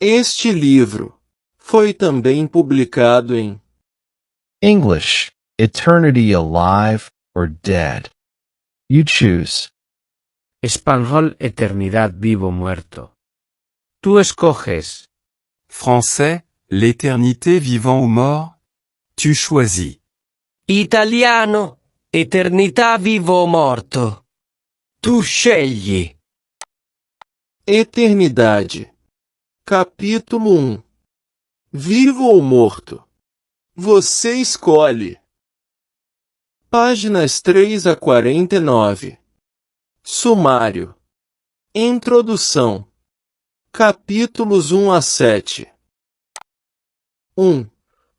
Este livro foi também publicado em English, Eternity Alive or Dead. You choose. Español, Eternidad vivo o muerto. Tú escoges. Français, l'éternité vivant ou mort? Tu choisis. Italiano, eternità vivo o morto. Tu scegli. Eternidade. Capítulo 1. Vivo ou morto? Você escolhe. Páginas 3 a 49. Sumário. Introdução. Capítulos 1 a 7. 1.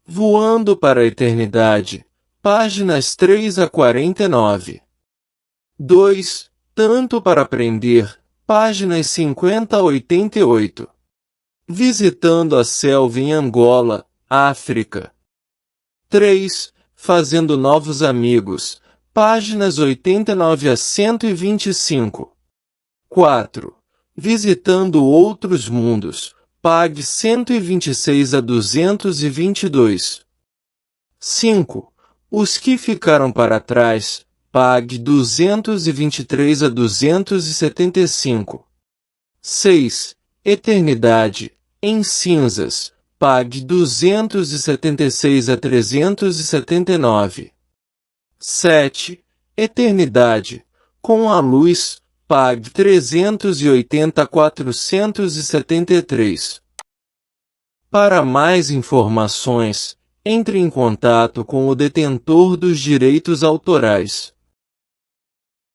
Voando para a eternidade. Páginas 3 a 49. 2. Tanto para aprender. Páginas 50 a 88. Visitando a selva em Angola, África. 3. Fazendo novos amigos. Páginas 89 a 125. 4. Visitando outros mundos. Pág 126 a 222. 5. Os que ficaram para trás. Pág 223 a 275. 6. Eternidade, em cinzas. Pág 276 a 379. 7. Eternidade, com a luz. Pág 380 a 473. Para mais informações, entre em contato com o detentor dos direitos autorais.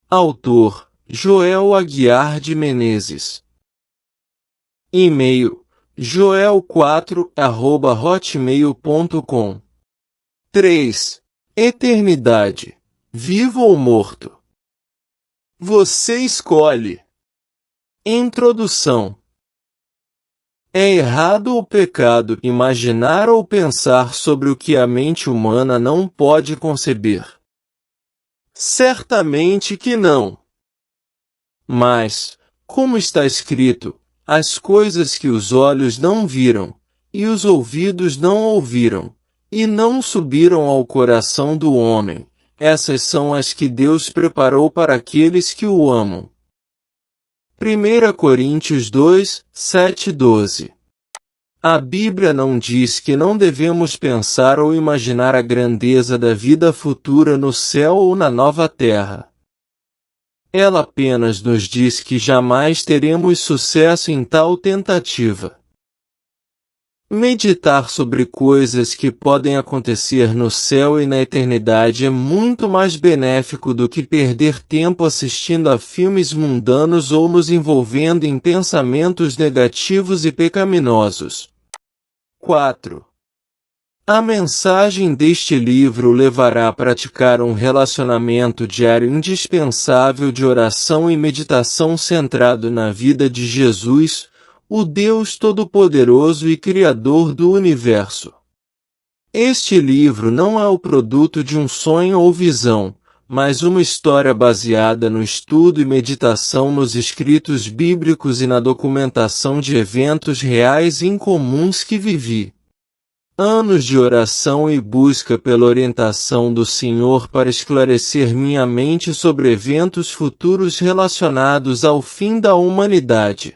Autor: Joel Aguiar de Menezes. E-mail: joel4@hotmail.com. 3. Eternidade, vivo ou morto? Você escolhe. Introdução. É errado ou pecado imaginar ou pensar sobre o que a mente humana não pode conceber? Certamente que não. Mas, como está escrito, as coisas que os olhos não viram, e os ouvidos não ouviram, e não subiram ao coração do homem, essas são as que Deus preparou para aqueles que o amam. 1 Coríntios 2, 7 e 12. A Bíblia não diz que não devemos pensar ou imaginar a grandeza da vida futura no céu ou na nova terra. Ela apenas nos diz que jamais teremos sucesso em tal tentativa. Meditar sobre coisas que podem acontecer no céu e na eternidade é muito mais benéfico do que perder tempo assistindo a filmes mundanos ou nos envolvendo em pensamentos negativos e pecaminosos. 4. A mensagem deste livro levará a praticar um relacionamento diário indispensável de oração e meditação centrado na vida de Jesus, o Deus Todo-Poderoso e Criador do Universo. Este livro não é o produto de um sonho ou visão, mas uma história baseada no estudo e meditação nos escritos bíblicos e na documentação de eventos reais e incomuns que vivi. Anos de oração e busca pela orientação do Senhor para esclarecer minha mente sobre eventos futuros relacionados ao fim da humanidade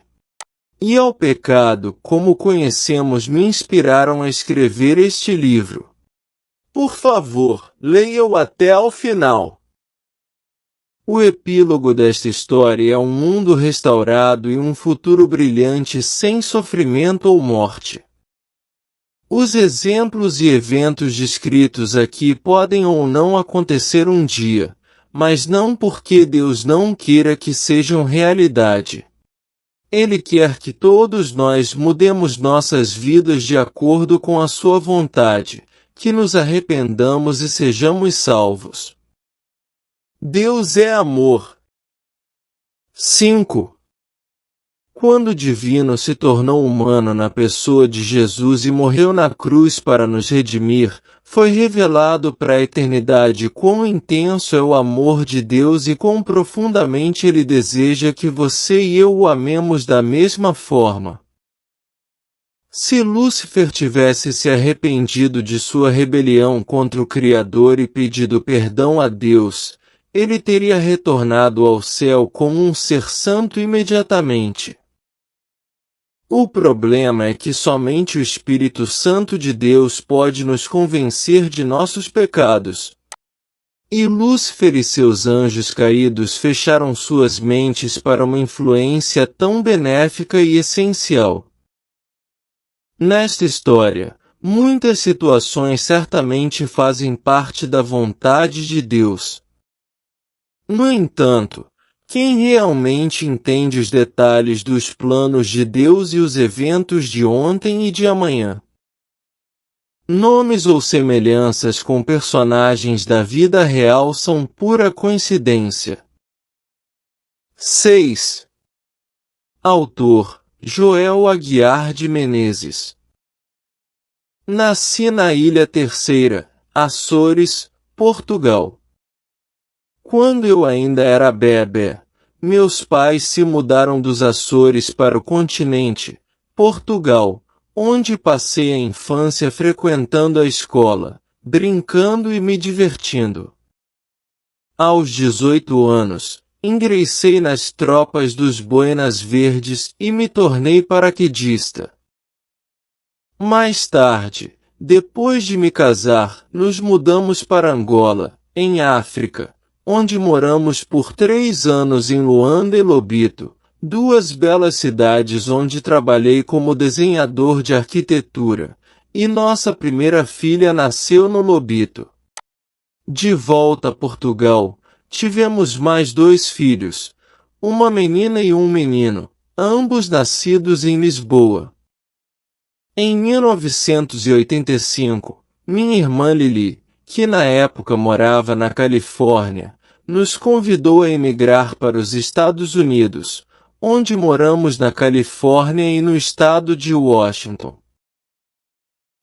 e ao pecado, como conhecemos, me inspiraram a escrever este livro. Por favor, leia-o até ao final. O epílogo desta história é um mundo restaurado e um futuro brilhante sem sofrimento ou morte. Os exemplos e eventos descritos aqui podem ou não acontecer um dia, mas não porque Deus não queira que sejam realidade. Ele quer que todos nós mudemos nossas vidas de acordo com a sua vontade, que nos arrependamos e sejamos salvos. Deus é amor. 5. Quando o Divino se tornou humano na pessoa de Jesus e morreu na cruz para nos redimir, foi revelado para a eternidade quão intenso é o amor de Deus e quão profundamente Ele deseja que você e eu o amemos da mesma forma. Se Lúcifer tivesse se arrependido de sua rebelião contra o Criador e pedido perdão a Deus, ele teria retornado ao céu como um ser santo imediatamente. O problema é que somente o Espírito Santo de Deus pode nos convencer de nossos pecados. E Lúcifer e seus anjos caídos fecharam suas mentes para uma influência tão benéfica e essencial. Nesta história, muitas situações certamente fazem parte da vontade de Deus. No entanto, quem realmente entende os detalhes dos planos de Deus e os eventos de ontem e de amanhã? Nomes ou semelhanças com personagens da vida real são pura coincidência. 6. Autor: Joel Aguiar de Menezes. Nasci na Ilha Terceira, Açores, Portugal. Quando eu ainda era bebê, meus pais se mudaram dos Açores para o continente, Portugal, onde passei a infância frequentando a escola, brincando e me divertindo. Aos 18 anos, ingressei nas tropas dos Boinas Verdes e me tornei paraquedista. Mais tarde, depois de me casar, nos mudamos para Angola, em África, onde moramos por 3 anos em Luanda e Lobito, duas belas cidades onde trabalhei como desenhador de arquitetura, e nossa primeira filha nasceu no Lobito. De volta a Portugal, tivemos mais 2 filhos, uma menina e um menino, ambos nascidos em Lisboa. Em 1985, minha irmã Lili, que na época morava na Califórnia, nos convidou a emigrar para os Estados Unidos, onde moramos na Califórnia e no estado de Washington.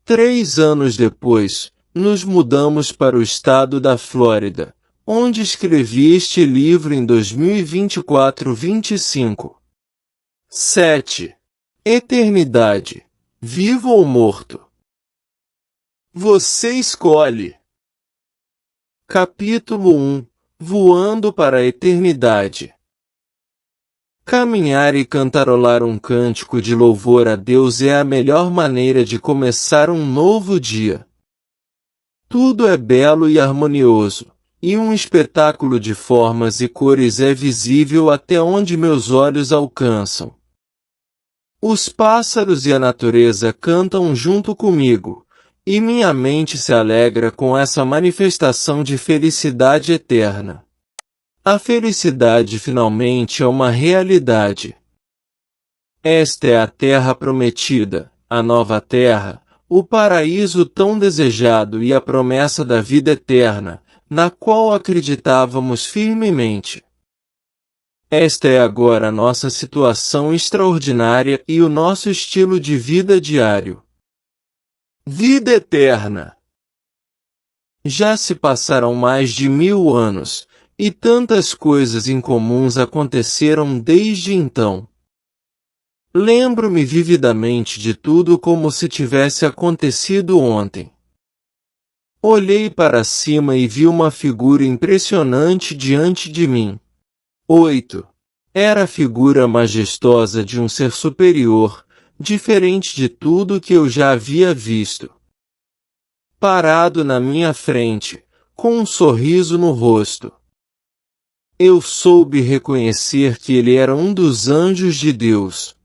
3 anos depois, nos mudamos para o estado da Flórida, onde escrevi este livro em 2024-25. 7. Eternidade. Vivo ou morto? Você escolhe. Capítulo 1. Voando para a eternidade. Caminhar e cantarolar um cântico de louvor a Deus é a melhor maneira de começar um novo dia. Tudo é belo e harmonioso, e um espetáculo de formas e cores é visível até onde meus olhos alcançam. Os pássaros e a natureza cantam junto comigo, e minha mente se alegra com essa manifestação de felicidade eterna. A felicidade finalmente é uma realidade. Esta é a terra prometida, a nova terra, o paraíso tão desejado e a promessa da vida eterna, na qual acreditávamos firmemente. Esta é agora a nossa situação extraordinária e o nosso estilo de vida diário. Vida eterna. Já se passaram mais de 1000 anos, e tantas coisas incomuns aconteceram desde então. Lembro-me vividamente de tudo como se tivesse acontecido ontem. Olhei para cima e vi uma figura impressionante diante de mim. 8. Era a figura majestosa de um ser superior, diferente de tudo que eu já havia visto. Parado na minha frente, com um sorriso no rosto. Eu soube reconhecer que ele era um dos anjos de Deus.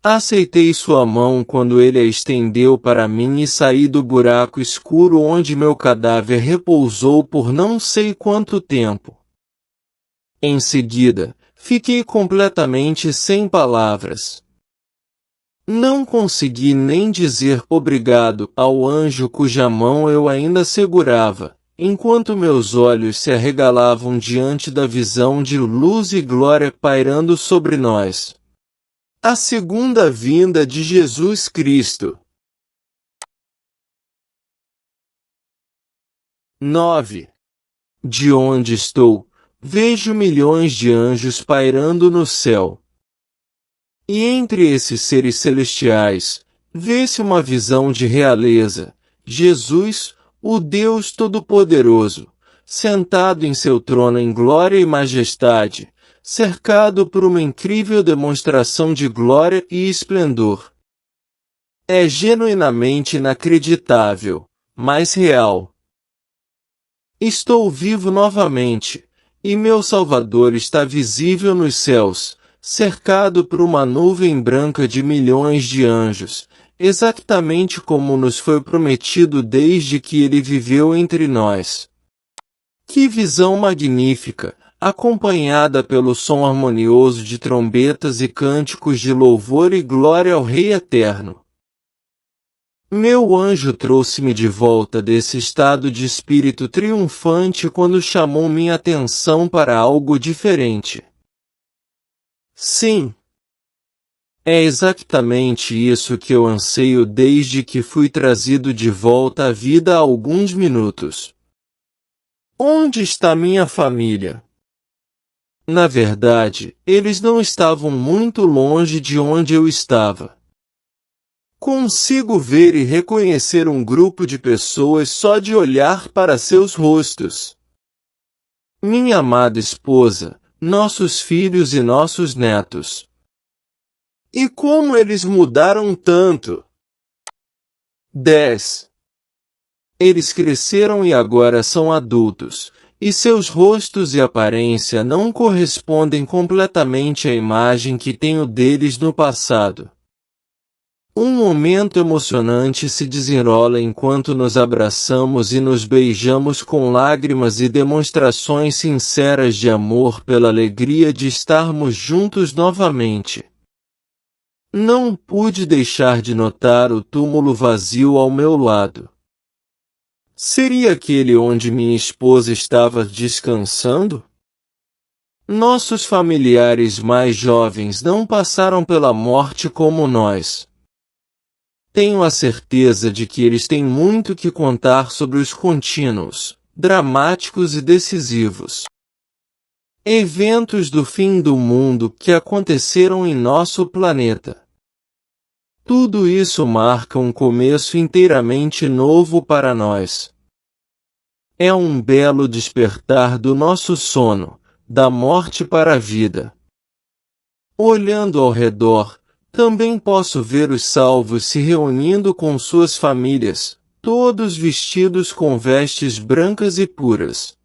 Aceitei sua mão quando ele a estendeu para mim e saí do buraco escuro onde meu cadáver repousou por não sei quanto tempo. Em seguida, fiquei completamente sem palavras. Não consegui nem dizer obrigado ao anjo cuja mão eu ainda segurava, enquanto meus olhos se arregalavam diante da visão de luz e glória pairando sobre nós. A segunda vinda de Jesus Cristo. 9. De onde estou, vejo milhões de anjos pairando no céu. E entre esses seres celestiais, vê-se uma visão de realeza, Jesus, o Deus Todo-Poderoso, sentado em seu trono em glória e majestade, cercado por uma incrível demonstração de glória e esplendor. É genuinamente inacreditável, mas real. Estou vivo novamente, e meu Salvador está visível nos céus, cercado por uma nuvem branca de milhões de anjos, exatamente como nos foi prometido desde que ele viveu entre nós. Que visão magnífica, acompanhada pelo som harmonioso de trombetas e cânticos de louvor e glória ao Rei Eterno. Meu anjo trouxe-me de volta desse estado de espírito triunfante quando chamou minha atenção para algo diferente. Sim. É exatamente isso que eu anseio desde que fui trazido de volta à vida há alguns minutos. Onde está minha família? Na verdade, eles não estavam muito longe de onde eu estava. Consigo ver e reconhecer um grupo de pessoas só de olhar para seus rostos. Minha amada esposa, nossos filhos e nossos netos. E como eles mudaram tanto! 10. Eles cresceram e agora são adultos, e seus rostos e aparência não correspondem completamente à imagem que tenho deles no passado. Um momento emocionante se desenrola enquanto nos abraçamos e nos beijamos com lágrimas e demonstrações sinceras de amor pela alegria de estarmos juntos novamente. Não pude deixar de notar o túmulo vazio ao meu lado. Seria aquele onde minha esposa estava descansando? Nossos familiares mais jovens não passaram pela morte como nós. Tenho a certeza de que eles têm muito que contar sobre os contínuos, dramáticos e decisivos eventos do fim do mundo que aconteceram em nosso planeta. Tudo isso marca um começo inteiramente novo para nós. É um belo despertar do nosso sono, da morte para a vida. Olhando ao redor, também posso ver os salvos se reunindo com suas famílias, todos vestidos com vestes brancas e puras.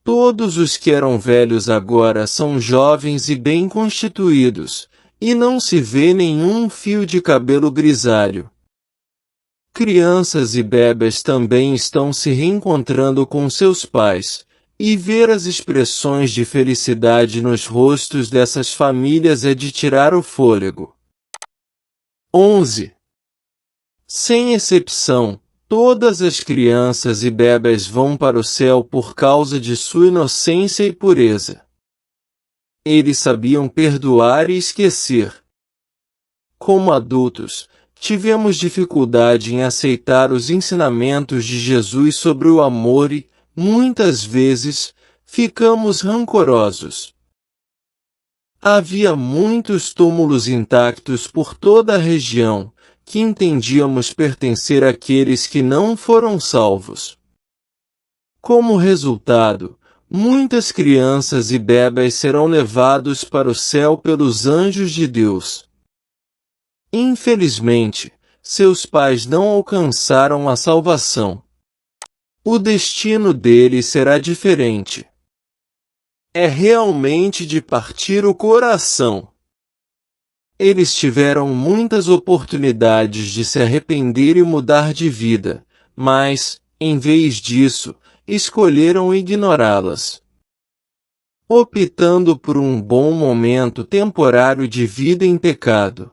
Todos os que eram velhos agora são jovens e bem constituídos, e não se vê nenhum fio de cabelo grisalho. Crianças e bebês também estão se reencontrando com seus pais, e ver as expressões de felicidade nos rostos dessas famílias é de tirar o fôlego. 11. Sem exceção, todas as crianças e bebês vão para o céu por causa de sua inocência e pureza. Eles sabiam perdoar e esquecer. Como adultos, tivemos dificuldade em aceitar os ensinamentos de Jesus sobre o amor e, muitas vezes, ficamos rancorosos. Havia muitos túmulos intactos por toda a região, que entendíamos pertencer àqueles que não foram salvos. Como resultado, muitas crianças e bebês serão levados para o céu pelos anjos de Deus. Infelizmente, seus pais não alcançaram a salvação. O destino deles será diferente. É realmente de partir o coração. Eles tiveram muitas oportunidades de se arrepender e mudar de vida, mas, em vez disso, escolheram ignorá-las. Optando por um bom momento temporário de vida em pecado.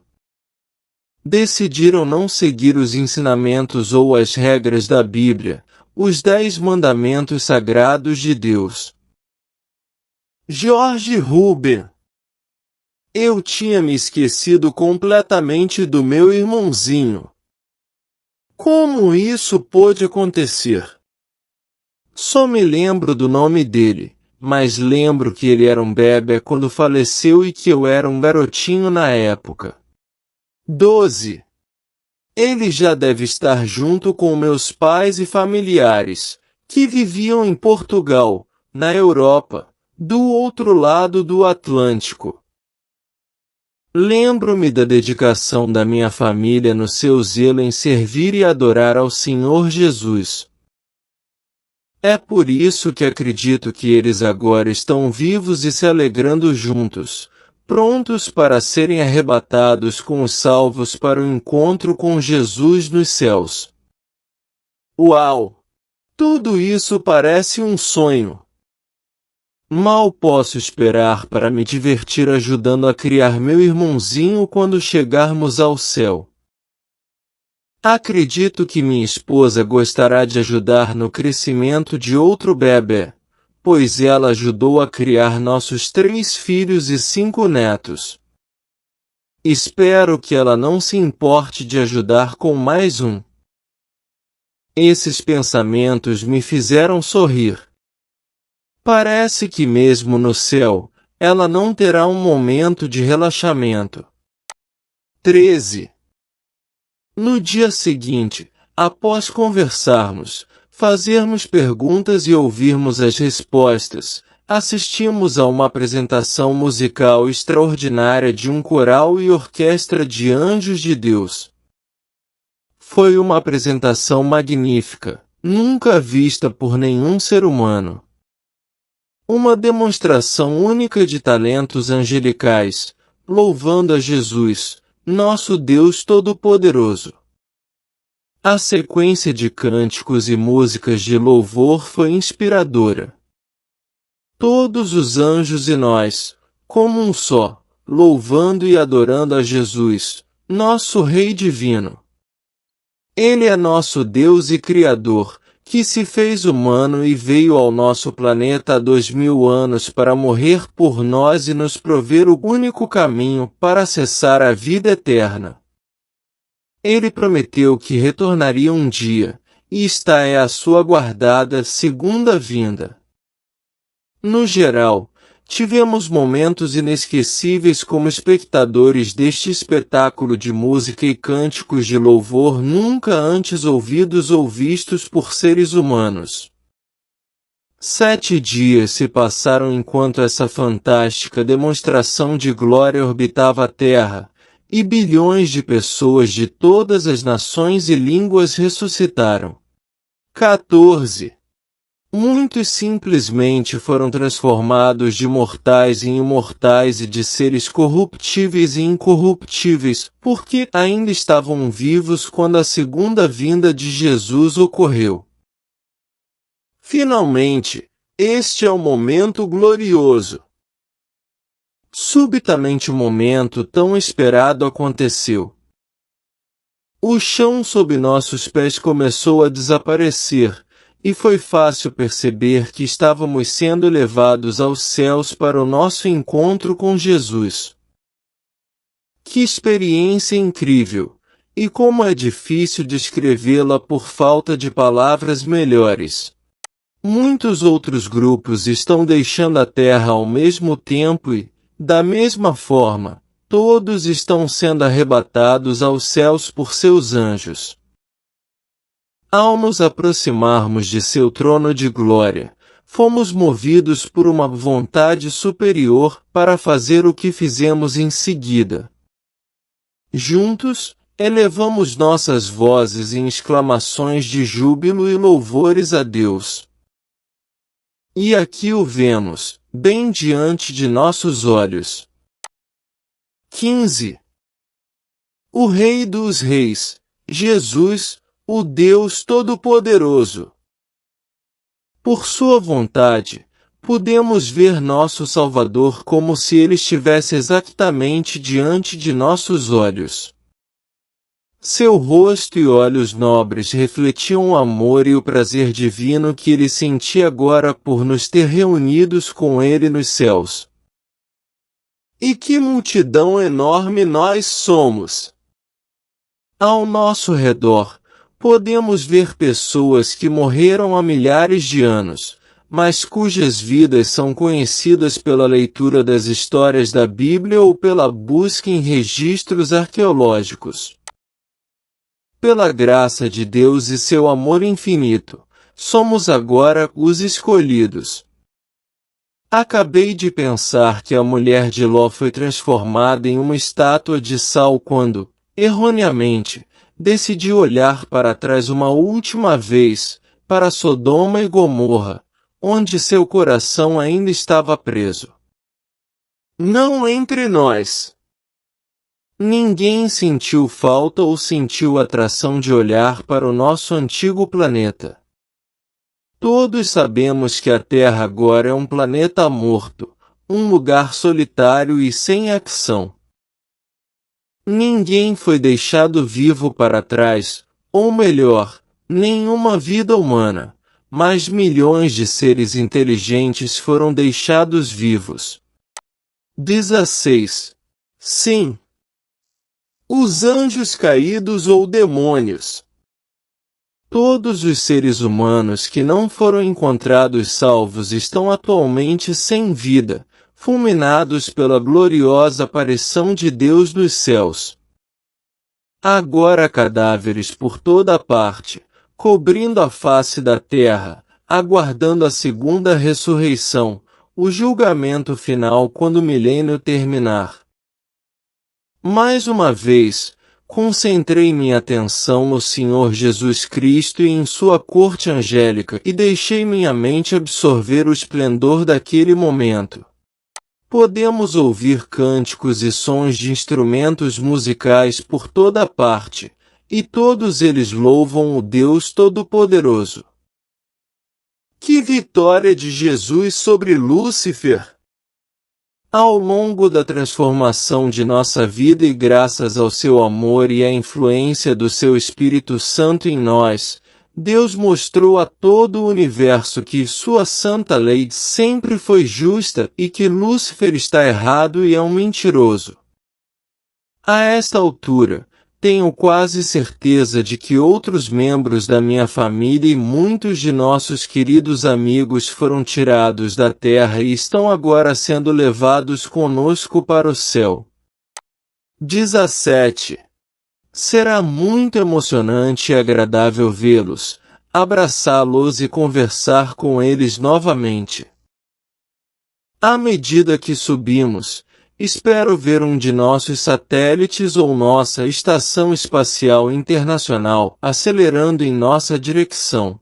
Decidiram não seguir os ensinamentos ou as regras da Bíblia, os 10 mandamentos sagrados de Deus. George Ruben. Eu tinha me esquecido completamente do meu irmãozinho. Como isso pôde acontecer? Só me lembro do nome dele, mas lembro que ele era um bebê quando faleceu e que eu era um garotinho na época. 12. Ele já deve estar junto com meus pais e familiares, que viviam em Portugal, na Europa, do outro lado do Atlântico. Lembro-me da dedicação da minha família no seu zelo em servir e adorar ao Senhor Jesus. É por isso que acredito que eles agora estão vivos e se alegrando juntos, prontos para serem arrebatados com os salvos para o encontro com Jesus nos céus. Uau! Tudo isso parece um sonho. Mal posso esperar para me divertir ajudando a criar meu irmãozinho quando chegarmos ao céu. Acredito que minha esposa gostará de ajudar no crescimento de outro bebê, pois ela ajudou a criar nossos 3 filhos e 5 netos. Espero que ela não se importe de ajudar com mais um. Esses pensamentos me fizeram sorrir. Parece que mesmo no céu, ela não terá um momento de relaxamento. 13. No dia seguinte, após conversarmos, fazermos perguntas e ouvirmos as respostas, assistimos a uma apresentação musical extraordinária de um coral e orquestra de anjos de Deus. Foi uma apresentação magnífica, nunca vista por nenhum ser humano. Uma demonstração única de talentos angelicais, louvando a Jesus, nosso Deus Todo-Poderoso. A sequência de cânticos e músicas de louvor foi inspiradora. Todos os anjos e nós, como um só, louvando e adorando a Jesus, nosso Rei Divino. Ele é nosso Deus e Criador, que se fez humano e veio ao nosso planeta há 2000 anos para morrer por nós e nos prover o único caminho para acessar a vida eterna. Ele prometeu que retornaria um dia, e esta é a sua aguardada segunda vinda. No geral, tivemos momentos inesquecíveis como espectadores deste espetáculo de música e cânticos de louvor nunca antes ouvidos ou vistos por seres humanos. 7 dias se passaram enquanto essa fantástica demonstração de glória orbitava a Terra, e bilhões de pessoas de todas as nações e línguas ressuscitaram. 14. Muitos simplesmente foram transformados de mortais em imortais e de seres corruptíveis em incorruptíveis, porque ainda estavam vivos quando a segunda vinda de Jesus ocorreu. Finalmente, este é o momento glorioso. Subitamente o momento tão esperado aconteceu. O chão sob nossos pés começou a desaparecer, e foi fácil perceber que estávamos sendo levados aos céus para o nosso encontro com Jesus. Que experiência incrível! E como é difícil descrevê-la por falta de palavras melhores. Muitos outros grupos estão deixando a Terra ao mesmo tempo e, da mesma forma, todos estão sendo arrebatados aos céus por seus anjos. Ao nos aproximarmos de seu trono de glória, fomos movidos por uma vontade superior para fazer o que fizemos em seguida. Juntos, elevamos nossas vozes em exclamações de júbilo e louvores a Deus. E aqui o vemos, bem diante de nossos olhos. 15. O Rei dos Reis, Jesus, o Deus Todo-Poderoso. Por sua vontade, podemos ver nosso Salvador como se ele estivesse exatamente diante de nossos olhos. Seu rosto e olhos nobres refletiam o amor e o prazer divino que ele sentia agora por nos ter reunidos com ele nos céus. E que multidão enorme nós somos! Ao nosso redor, podemos ver pessoas que morreram há milhares de anos, mas cujas vidas são conhecidas pela leitura das histórias da Bíblia ou pela busca em registros arqueológicos. Pela graça de Deus e seu amor infinito, somos agora os escolhidos. Acabei de pensar que a mulher de Ló foi transformada em uma estátua de sal quando, erroneamente, decidiu olhar para trás uma última vez, para Sodoma e Gomorra, onde seu coração ainda estava preso. Não entre nós. Ninguém sentiu falta ou sentiu atração de olhar para o nosso antigo planeta. Todos sabemos que a Terra agora é um planeta morto, um lugar solitário e sem ação. Ninguém foi deixado vivo para trás, ou melhor, nenhuma vida humana, mas milhões de seres inteligentes foram deixados vivos. 16. Sim. Os anjos caídos ou demônios. Todos os seres humanos que não foram encontrados salvos estão atualmente sem vida, fulminados pela gloriosa aparição de Deus nos céus. Agora cadáveres por toda parte, cobrindo a face da terra, aguardando a segunda ressurreição, o julgamento final quando o milênio terminar. Mais uma vez, concentrei minha atenção no Senhor Jesus Cristo e em sua corte angélica e deixei minha mente absorver o esplendor daquele momento. Podemos ouvir cânticos e sons de instrumentos musicais por toda parte, e todos eles louvam o Deus Todo-Poderoso. Que vitória de Jesus sobre Lúcifer! Ao longo da transformação de nossa vida e graças ao seu amor e à influência do seu Espírito Santo em nós, Deus mostrou a todo o universo que sua santa lei sempre foi justa e que Lúcifer está errado e é um mentiroso. A esta altura, tenho quase certeza de que outros membros da minha família e muitos de nossos queridos amigos foram tirados da terra e estão agora sendo levados conosco para o céu. 17. Será muito emocionante e agradável vê-los, abraçá-los e conversar com eles novamente. À medida que subimos, espero ver um de nossos satélites ou nossa estação espacial internacional acelerando em nossa direção.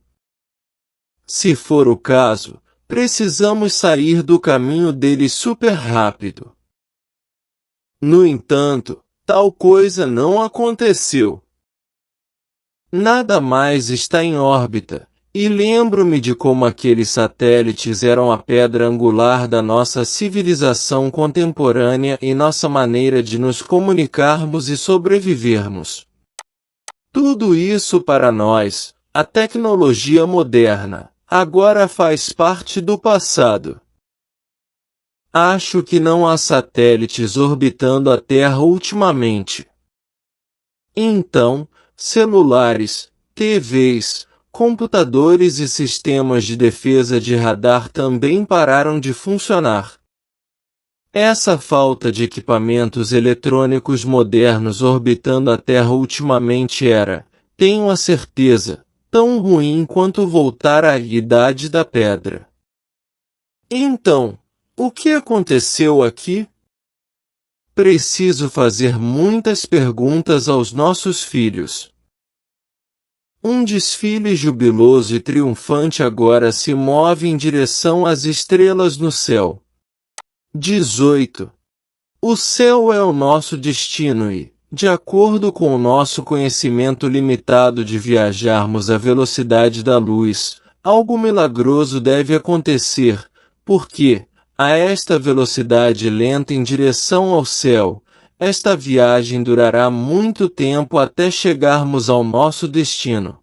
Se for o caso, precisamos sair do caminho deles super rápido. No entanto, tal coisa não aconteceu. Nada mais está em órbita, e lembro-me de como aqueles satélites eram a pedra angular da nossa civilização contemporânea e nossa maneira de nos comunicarmos e sobrevivermos. Tudo isso para nós, a tecnologia moderna, agora faz parte do passado. Acho que não há satélites orbitando a Terra ultimamente. Então, celulares, TVs, computadores e sistemas de defesa de radar também pararam de funcionar. Essa falta de equipamentos eletrônicos modernos orbitando a Terra ultimamente era, tenho a certeza, tão ruim quanto voltar à Idade da Pedra. Então, o que aconteceu aqui? Preciso fazer muitas perguntas aos nossos filhos. Um desfile jubiloso e triunfante agora se move em direção às estrelas no céu. 18. O céu é o nosso destino e, de acordo com o nosso conhecimento limitado de viajarmos à velocidade da luz, algo milagroso deve acontecer, porque, a esta velocidade lenta em direção ao céu, esta viagem durará muito tempo até chegarmos ao nosso destino.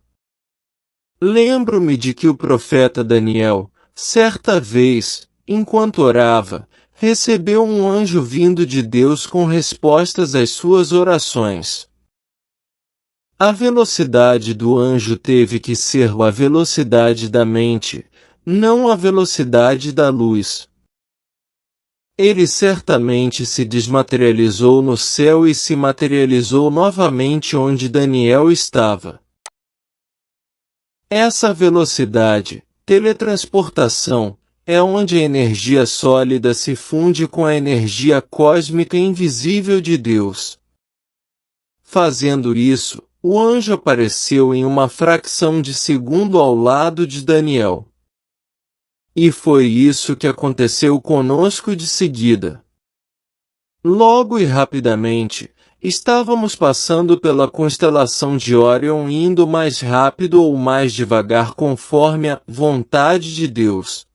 Lembro-me de que o profeta Daniel, certa vez, enquanto orava, recebeu um anjo vindo de Deus com respostas às suas orações. A velocidade do anjo teve que ser a velocidade da mente, não a velocidade da luz. Ele certamente se desmaterializou no céu e se materializou novamente onde Daniel estava. Essa velocidade, teletransportação, é onde a energia sólida se funde com a energia cósmica invisível de Deus. Fazendo isso, o anjo apareceu em uma fração de segundo ao lado de Daniel. E foi isso que aconteceu conosco de seguida. Logo e rapidamente, estávamos passando pela constelação de Órion indo mais rápido ou mais devagar conforme a vontade de Deus.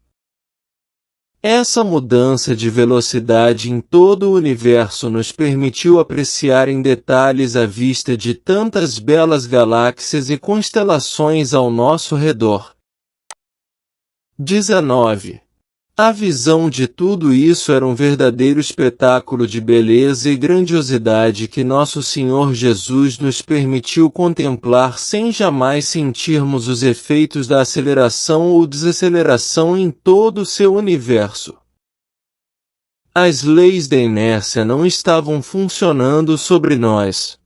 Essa mudança de velocidade em todo o universo nos permitiu apreciar em detalhes a vista de tantas belas galáxias e constelações ao nosso redor. 19. A visão de tudo isso era um verdadeiro espetáculo de beleza e grandiosidade que nosso Senhor Jesus nos permitiu contemplar sem jamais sentirmos os efeitos da aceleração ou desaceleração em todo o seu universo. As leis da inércia não estavam funcionando sobre nós.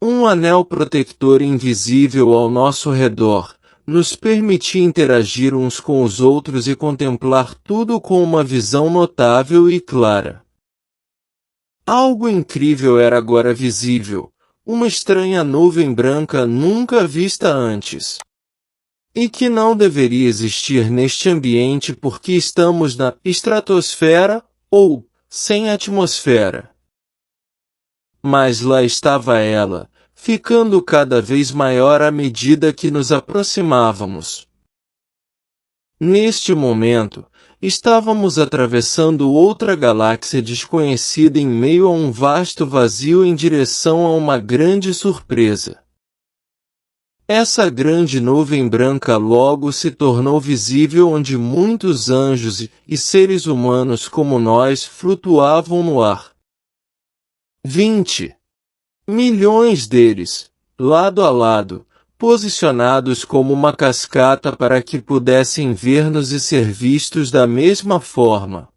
Um anel protetor invisível ao nosso redor nos permitia interagir uns com os outros e contemplar tudo com uma visão notável e clara. Algo incrível era agora visível, uma estranha nuvem branca nunca vista antes. E que não deveria existir neste ambiente porque estamos na estratosfera, ou sem atmosfera. Mas lá estava ela, ficando cada vez maior à medida que nos aproximávamos. Neste momento, estávamos atravessando outra galáxia desconhecida em meio a um vasto vazio em direção a uma grande surpresa. Essa grande nuvem branca logo se tornou visível onde muitos anjos e seres humanos como nós flutuavam no ar. 20 milhões deles, lado a lado, posicionados como uma cascata para que pudessem ver-nos e ser vistos da mesma forma.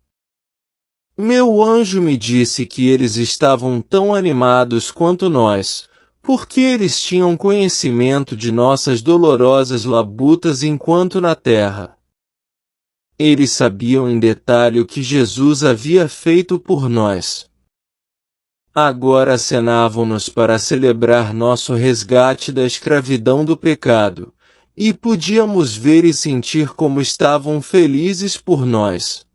Meu anjo me disse que eles estavam tão animados quanto nós, porque eles tinham conhecimento de nossas dolorosas labutas enquanto na terra. Eles sabiam em detalhe o que Jesus havia feito por nós. Agora acenavam-nos para celebrar nosso resgate da escravidão do pecado, e podíamos ver e sentir como estavam felizes por nós.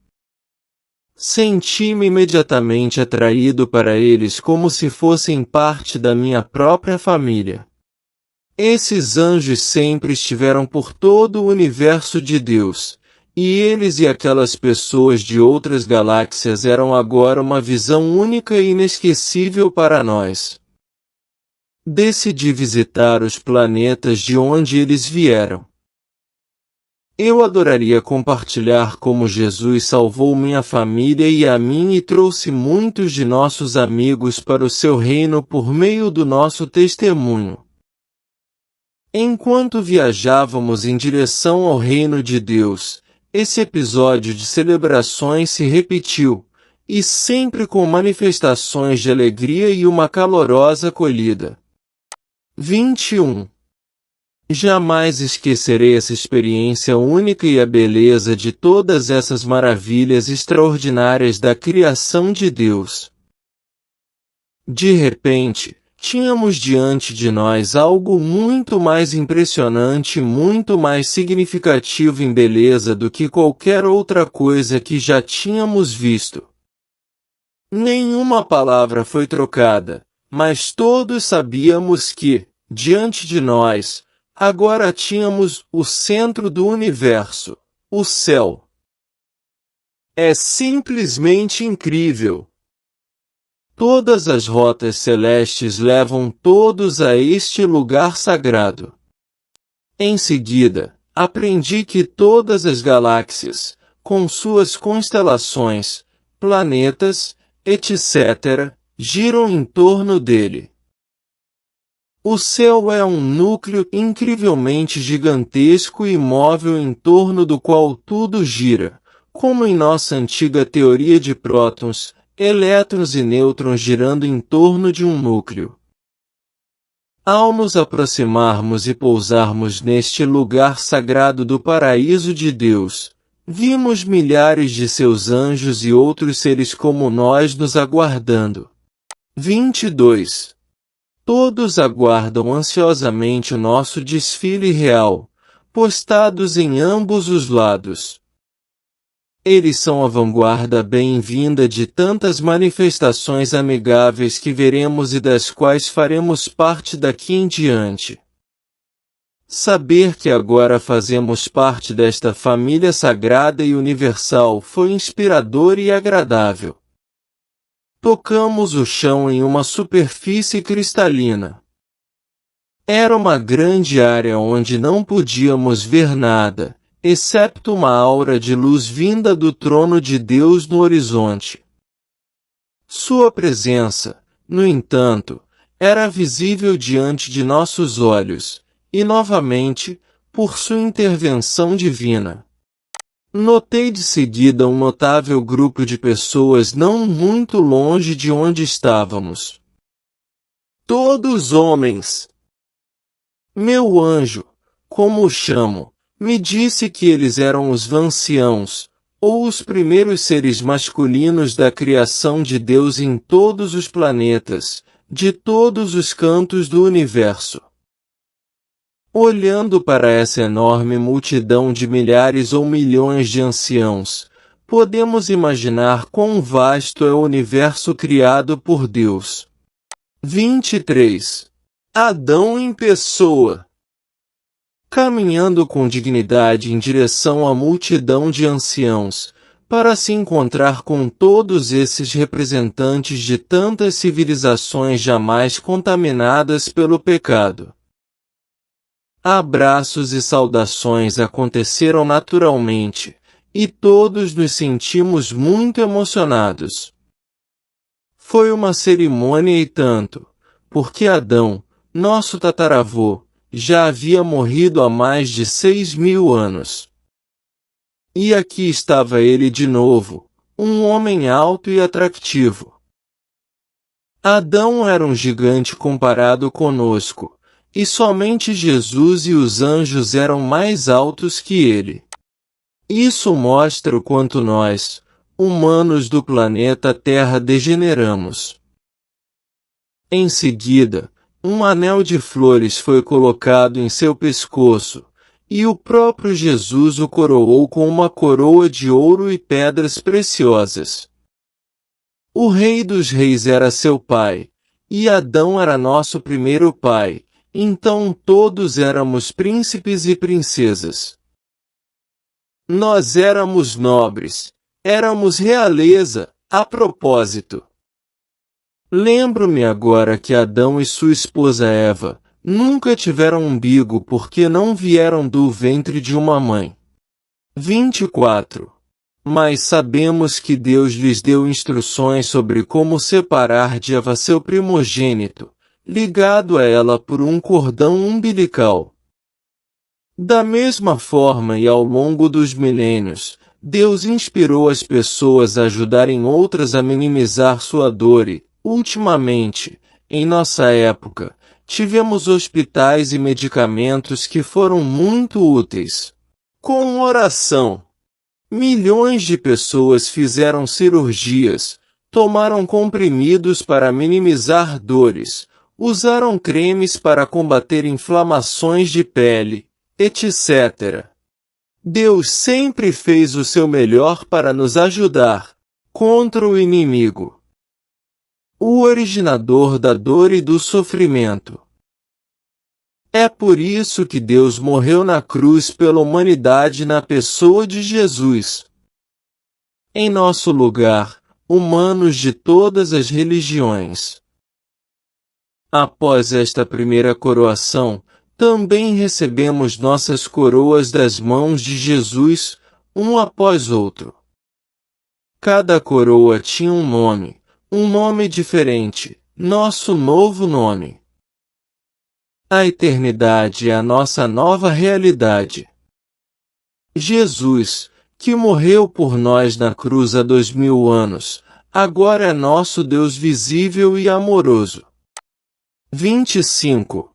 Senti-me imediatamente atraído para eles como se fossem parte da minha própria família. Esses anjos sempre estiveram por todo o universo de Deus, e eles e aquelas pessoas de outras galáxias eram agora uma visão única e inesquecível para nós. Decidi visitar os planetas de onde eles vieram. Eu adoraria compartilhar como Jesus salvou minha família e a mim e trouxe muitos de nossos amigos para o seu reino por meio do nosso testemunho. Enquanto viajávamos em direção ao reino de Deus, esse episódio de celebrações se repetiu, e sempre com manifestações de alegria e uma calorosa acolhida. 21. Jamais esquecerei essa experiência única e a beleza de todas essas maravilhas extraordinárias da criação de Deus. De repente, tínhamos diante de nós algo muito mais impressionante e muito mais significativo em beleza do que qualquer outra coisa que já tínhamos visto. Nenhuma palavra foi trocada, mas todos sabíamos que, diante de nós, agora tínhamos o centro do universo, o céu. É simplesmente incrível. Todas as rotas celestes levam todos a este lugar sagrado. Em seguida, aprendi que todas as galáxias, com suas constelações, planetas, etc., giram em torno dele. O céu é um núcleo incrivelmente gigantesco e móvel em torno do qual tudo gira, como em nossa antiga teoria de prótons, elétrons e nêutrons girando em torno de um núcleo. Ao nos aproximarmos e pousarmos neste lugar sagrado do paraíso de Deus, vimos milhares de seus anjos e outros seres como nós nos aguardando. 22. Todos aguardam ansiosamente o nosso desfile real, postados em ambos os lados. Eles são a vanguarda bem-vinda de tantas manifestações amigáveis que veremos e das quais faremos parte daqui em diante. Saber que agora fazemos parte desta família sagrada e universal foi inspirador e agradável. Tocamos o chão em uma superfície cristalina. Era uma grande área onde não podíamos ver nada, excepto uma aura de luz vinda do trono de Deus no horizonte. Sua presença, no entanto, era visível diante de nossos olhos, e novamente, por sua intervenção divina. Notei de seguida um notável grupo de pessoas não muito longe de onde estávamos. Todos homens. Meu anjo, como o chamo, me disse que eles eram os anciãos, ou os primeiros seres masculinos da criação de Deus em todos os planetas, de todos os cantos do universo. Olhando para essa enorme multidão de milhares ou milhões de anciãos, podemos imaginar quão vasto é o universo criado por Deus. 23. Adão em pessoa. Caminhando com dignidade em direção à multidão de anciãos, para se encontrar com todos esses representantes de tantas civilizações jamais contaminadas pelo pecado. Abraços e saudações aconteceram naturalmente, e todos nos sentimos muito emocionados. Foi uma cerimônia e tanto, porque Adão, nosso tataravô, já havia morrido há mais de 6.000 anos. E aqui estava ele de novo, um homem alto e atrativo. Adão era um gigante comparado conosco, e somente Jesus e os anjos eram mais altos que ele. Isso mostra o quanto nós, humanos do planeta Terra, degeneramos. Em seguida, um anel de flores foi colocado em seu pescoço, e o próprio Jesus o coroou com uma coroa de ouro e pedras preciosas. O Rei dos Reis era seu pai, e Adão era nosso primeiro pai, então todos éramos príncipes e princesas. Nós éramos nobres, éramos realeza, a propósito. Lembro-me agora que Adão e sua esposa Eva nunca tiveram umbigo porque não vieram do ventre de uma mãe. 24. Mas sabemos que Deus lhes deu instruções sobre como separar de Eva seu primogênito, ligado a ela por um cordão umbilical. Da mesma forma e ao longo dos milênios, Deus inspirou as pessoas a ajudarem outras a minimizar sua dor e, ultimamente, em nossa época, tivemos hospitais e medicamentos que foram muito úteis. Com oração, milhões de pessoas fizeram cirurgias, tomaram comprimidos para minimizar dores, usaram cremes para combater inflamações de pele, etc. Deus sempre fez o seu melhor para nos ajudar contra o inimigo, o originador da dor e do sofrimento. É por isso que Deus morreu na cruz pela humanidade na pessoa de Jesus. Em nosso lugar, humanos de todas as religiões. Após esta primeira coroação, também recebemos nossas coroas das mãos de Jesus, um após outro. Cada coroa tinha um nome diferente, nosso novo nome. A eternidade é a nossa nova realidade. Jesus, que morreu por nós na cruz há 2000 anos, agora é nosso Deus visível e amoroso. 25.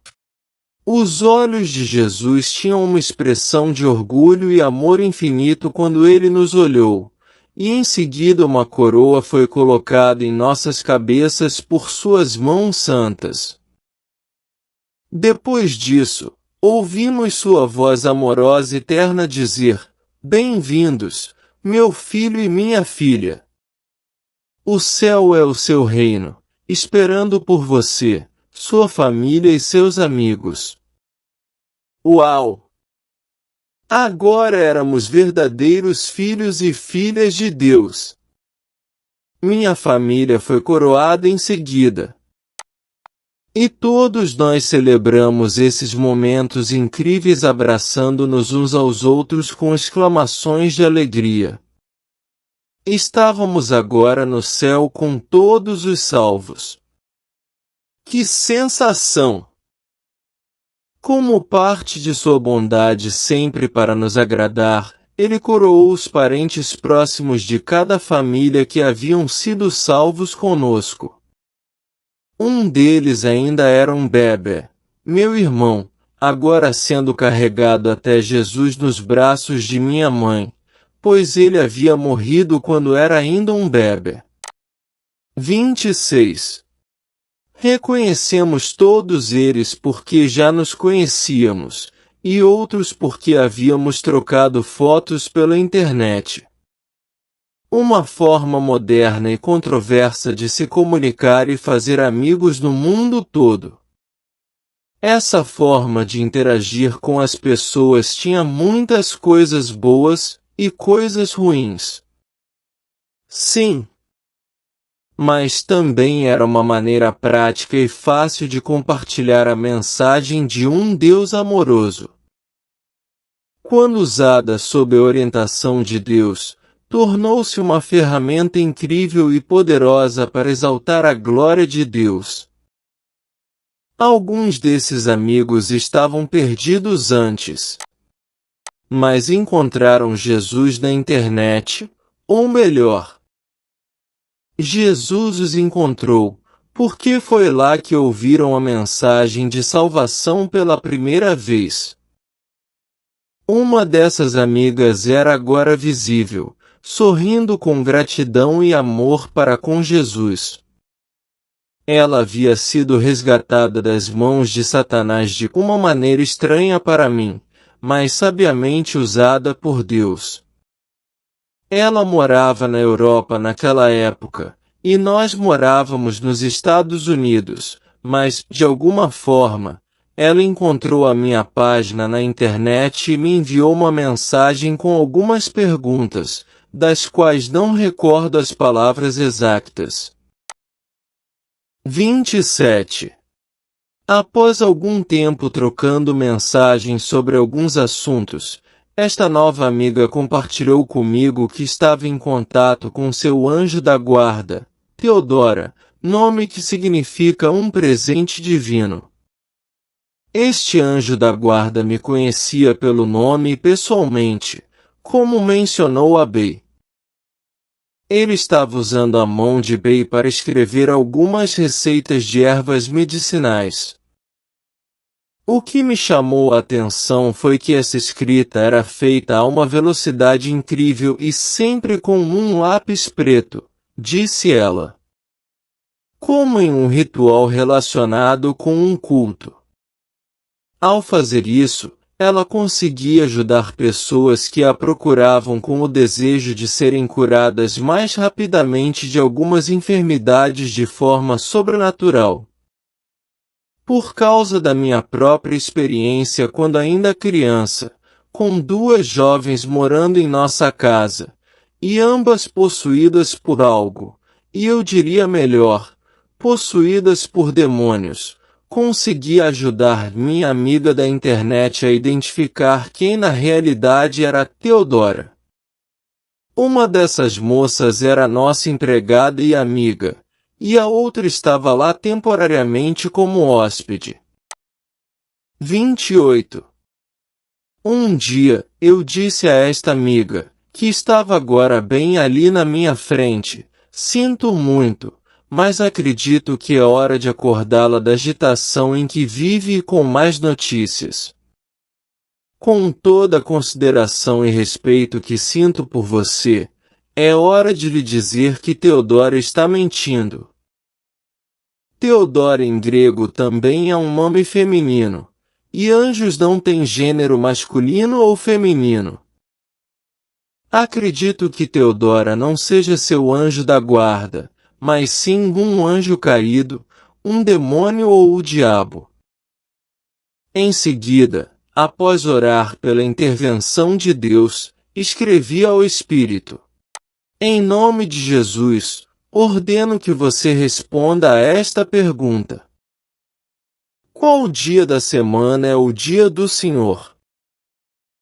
Os olhos de Jesus tinham uma expressão de orgulho e amor infinito quando ele nos olhou, e em seguida uma coroa foi colocada em nossas cabeças por suas mãos santas. Depois disso, ouvimos sua voz amorosa e terna dizer: Bem-vindos, meu filho e minha filha. O céu é o seu reino, esperando por você, sua família e seus amigos. Uau! Agora éramos verdadeiros filhos e filhas de Deus. Minha família foi coroada em seguida. E todos nós celebramos esses momentos incríveis abraçando-nos uns aos outros com exclamações de alegria. Estávamos agora no céu com todos os salvos. Que sensação! Como parte de sua bondade sempre para nos agradar, ele coroou os parentes próximos de cada família que haviam sido salvos conosco. Um deles ainda era um bebê, meu irmão, agora sendo carregado até Jesus nos braços de minha mãe, pois ele havia morrido quando era ainda um bebê. 26. Reconhecemos todos eles porque já nos conhecíamos, e outros porque havíamos trocado fotos pela internet. Uma forma moderna e controversa de se comunicar e fazer amigos no mundo todo. Essa forma de interagir com as pessoas tinha muitas coisas boas e coisas ruins. Sim. Mas também era uma maneira prática e fácil de compartilhar a mensagem de um Deus amoroso. Quando usada sob a orientação de Deus, tornou-se uma ferramenta incrível e poderosa para exaltar a glória de Deus. Alguns desses amigos estavam perdidos antes, mas encontraram Jesus na internet, ou melhor, Jesus os encontrou, porque foi lá que ouviram a mensagem de salvação pela primeira vez. Uma dessas amigas era agora visível, sorrindo com gratidão e amor para com Jesus. Ela havia sido resgatada das mãos de Satanás de uma maneira estranha para mim, mas sabiamente usada por Deus. Ela morava na Europa naquela época, e nós morávamos nos Estados Unidos, mas, de alguma forma, ela encontrou a minha página na internet e me enviou uma mensagem com algumas perguntas, das quais não recordo as palavras exatas. 27. Após algum tempo trocando mensagens sobre alguns assuntos, esta nova amiga compartilhou comigo que estava em contato com seu anjo da guarda, Teodora, nome que significa um presente divino. Este anjo da guarda me conhecia pelo nome e pessoalmente, como mencionou a Bey. Ele estava usando a mão de Bey para escrever algumas receitas de ervas medicinais. O que me chamou a atenção foi que essa escrita era feita a uma velocidade incrível e sempre com um lápis preto, disse ela. Como em um ritual relacionado com um culto. Ao fazer isso, ela conseguia ajudar pessoas que a procuravam com o desejo de serem curadas mais rapidamente de algumas enfermidades de forma sobrenatural. Por causa da minha própria experiência quando ainda criança, com duas jovens morando em nossa casa, e ambas possuídas por algo, e eu diria melhor, possuídas por demônios, consegui ajudar minha amiga da internet a identificar quem na realidade era Teodora. Uma dessas moças era nossa empregada e amiga, e a outra estava lá temporariamente como hóspede. 28. Um dia, eu disse a esta amiga, que estava agora bem ali na minha frente, sinto muito, mas acredito que é hora de acordá-la da agitação em que vive e com mais notícias. Com toda a consideração e respeito que sinto por você, é hora de lhe dizer que Teodora está mentindo. Teodora em grego também é um nome feminino, e anjos não têm gênero masculino ou feminino. Acredito que Teodora não seja seu anjo da guarda, mas sim um anjo caído, um demônio ou o diabo. Em seguida, após orar pela intervenção de Deus, escrevi ao Espírito: em nome de Jesus, ordeno que você responda a esta pergunta. Qual dia da semana é o dia do Senhor?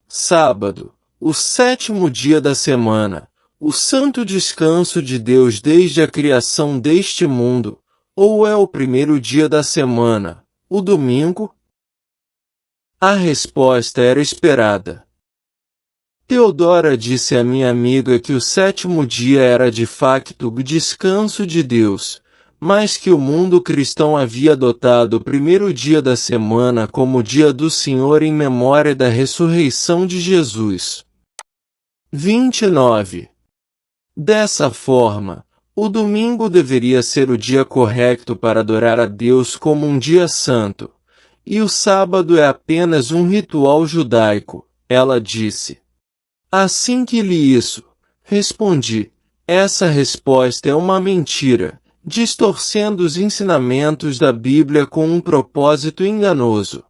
Sábado, o 7º dia da semana, o santo descanso de Deus desde a criação deste mundo, ou é o primeiro dia da semana, o domingo? A resposta era esperada. Teodora disse à minha amiga que o 7º dia era de facto o descanso de Deus, mas que o mundo cristão havia adotado o primeiro dia da semana como o dia do Senhor em memória da ressurreição de Jesus. 29. Dessa forma, o domingo deveria ser o dia correto para adorar a Deus como um dia santo, e o sábado é apenas um ritual judaico, ela disse. Assim que li isso, respondi: essa resposta é uma mentira, distorcendo os ensinamentos da Bíblia com um propósito enganoso.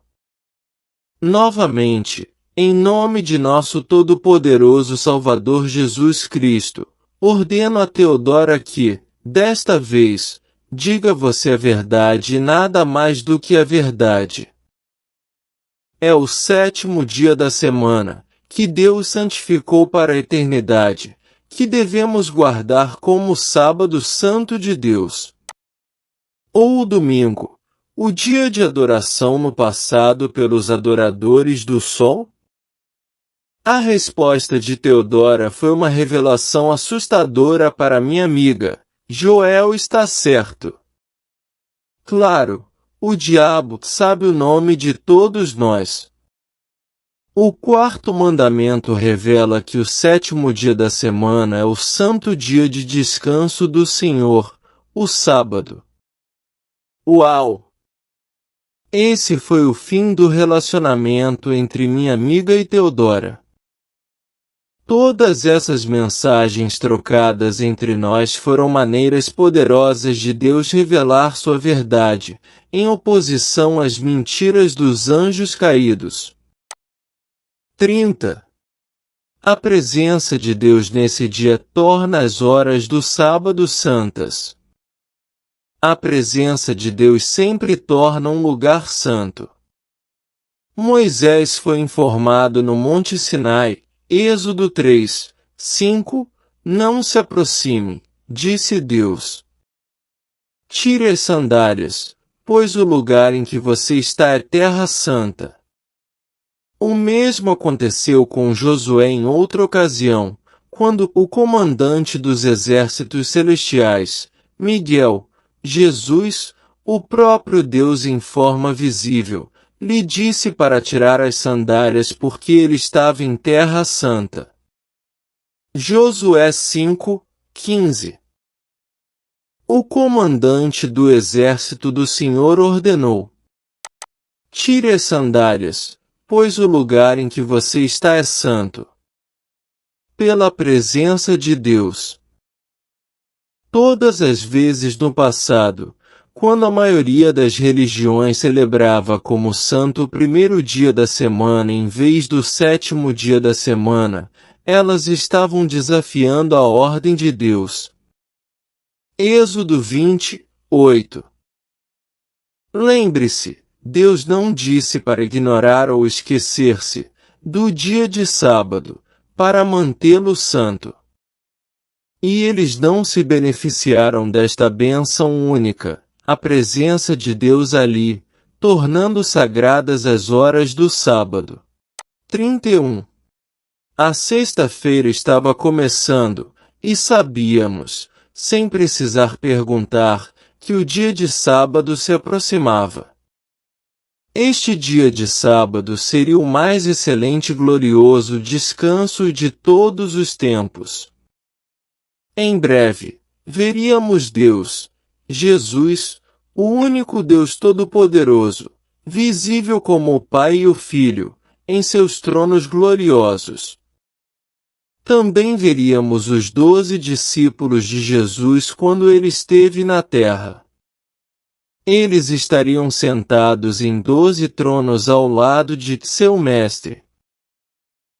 Novamente, em nome de nosso todo-poderoso Salvador Jesus Cristo, ordeno a Teodora que, desta vez, diga você a verdade e nada mais do que a verdade. É o 7º dia da semana, que Deus santificou para a eternidade, que devemos guardar como o sábado santo de Deus. Ou o domingo, o dia de adoração no passado pelos adoradores do sol? A resposta de Teodora foi uma revelação assustadora para minha amiga. Joel está certo. Claro, o diabo sabe o nome de todos nós. O 4º mandamento revela que o 7º dia da semana é o santo dia de descanso do Senhor, o sábado. Uau! Esse foi o fim do relacionamento entre minha amiga e Teodora. Todas essas mensagens trocadas entre nós foram maneiras poderosas de Deus revelar sua verdade, em oposição às mentiras dos anjos caídos. 30. A presença de Deus nesse dia torna as horas do sábado santas. A presença de Deus sempre torna um lugar santo. Moisés foi informado no Monte Sinai, Êxodo 3, 5, não se aproxime, disse Deus. Tire as sandálias, pois o lugar em que você está é terra santa. O mesmo aconteceu com Josué em outra ocasião, quando o comandante dos exércitos celestiais, Miguel, Jesus, o próprio Deus em forma visível, lhe disse para tirar as sandálias porque ele estava em terra santa. Josué 5, 15. O comandante do exército do Senhor ordenou: tire as sandálias, pois o lugar em que você está é santo. Pela presença de Deus. Todas as vezes no passado, quando a maioria das religiões celebrava como santo o primeiro dia da semana em vez do 7º dia da semana, elas estavam desafiando a ordem de Deus. Êxodo 20, 8. Lembre-se, Deus não disse para ignorar ou esquecer-se do dia de sábado, para mantê-lo santo. E eles não se beneficiaram desta bênção única, a presença de Deus ali, tornando sagradas as horas do sábado. 31. A sexta-feira estava começando, e sabíamos, sem precisar perguntar, que o dia de sábado se aproximava. Este dia de sábado seria o mais excelente e glorioso descanso de todos os tempos. Em breve, veríamos Deus, Jesus, o único Deus Todo-Poderoso, visível como o Pai e o Filho, em seus tronos gloriosos. Também veríamos os 12 discípulos de Jesus quando ele esteve na terra. Eles estariam sentados em 12 tronos ao lado de seu mestre.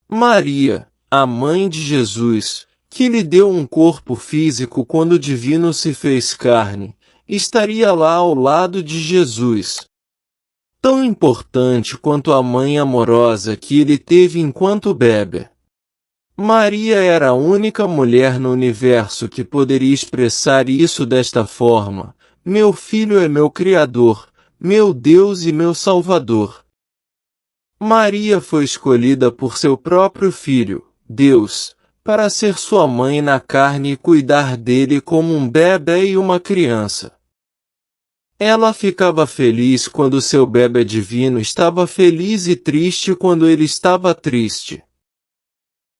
Maria, a mãe de Jesus, que lhe deu um corpo físico quando o divino se fez carne, estaria lá ao lado de Jesus. Tão importante quanto a mãe amorosa que ele teve enquanto bebê. Maria era a única mulher no universo que poderia expressar isso desta forma: meu filho é meu Criador, meu Deus e meu Salvador. Maria foi escolhida por seu próprio Filho, Deus, para ser sua mãe na carne e cuidar dele como um bebê e uma criança. Ela ficava feliz quando seu bebê divino estava feliz e triste quando ele estava triste.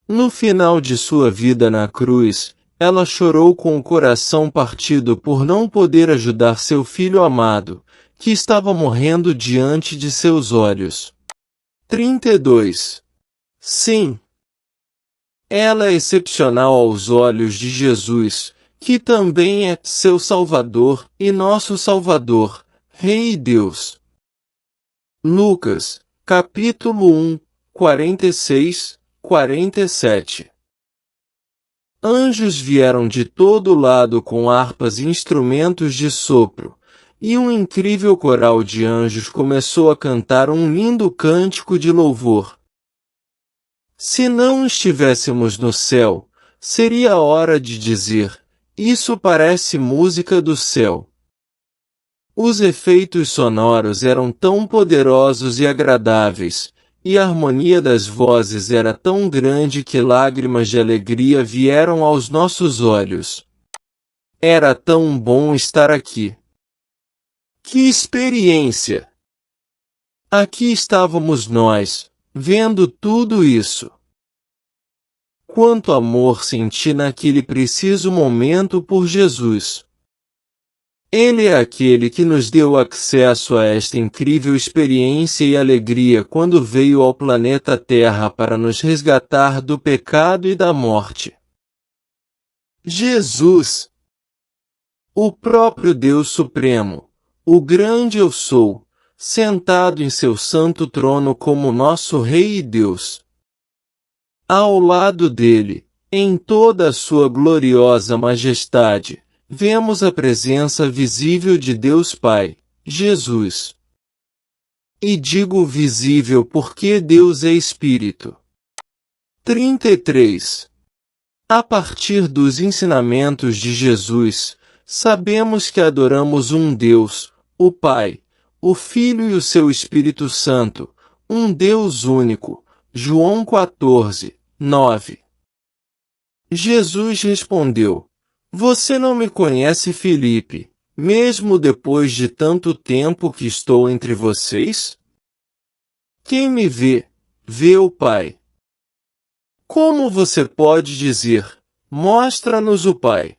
No final de sua vida na cruz, ela chorou com o coração partido por não poder ajudar seu filho amado, que estava morrendo diante de seus olhos. 32. Sim. Ela é excepcional aos olhos de Jesus, que também é seu Salvador e nosso Salvador, Rei e Deus. Lucas, capítulo 1, 46, 47. Anjos vieram de todo lado com harpas e instrumentos de sopro, e um incrível coral de anjos começou a cantar um lindo cântico de louvor. Se não estivéssemos no céu, seria a hora de dizer: isso parece música do céu. Os efeitos sonoros eram tão poderosos e agradáveis, e a harmonia das vozes era tão grande que lágrimas de alegria vieram aos nossos olhos. Era tão bom estar aqui. Que experiência! Aqui estávamos nós, vendo tudo isso. Quanto amor senti naquele preciso momento por Jesus. Ele é aquele que nos deu acesso a esta incrível experiência e alegria quando veio ao planeta Terra para nos resgatar do pecado e da morte. Jesus, o próprio Deus Supremo, o grande Eu Sou, sentado em seu santo trono como nosso Rei e Deus. Ao lado dele, em toda a sua gloriosa majestade, vemos a presença visível de Deus Pai, Jesus. E digo visível porque Deus é Espírito. 33. A partir dos ensinamentos de Jesus, sabemos que adoramos um Deus, o Pai, o Filho e o seu Espírito Santo, um Deus único. João 14, 9. Jesus respondeu: Você não me conhece, Filipe, mesmo depois de tanto tempo que estou entre vocês? Quem me vê, vê o Pai. Como você pode dizer: mostra-nos o Pai?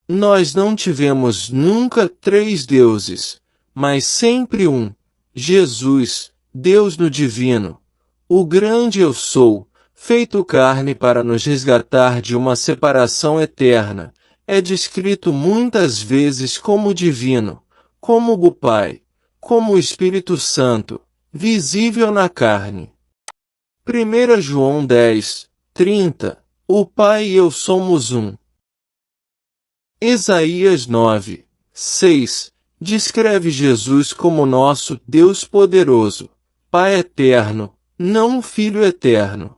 Nós não tivemos nunca 3 deuses, mas sempre um, Jesus, Deus no divino, o grande Eu Sou, feito carne para nos resgatar de uma separação eterna, é descrito muitas vezes como divino, como o Pai, como o Espírito Santo, visível na carne. 1 João 10, 30, o Pai e eu somos um. Isaías 9, 6, descreve Jesus como nosso Deus poderoso, Pai eterno, não Filho eterno.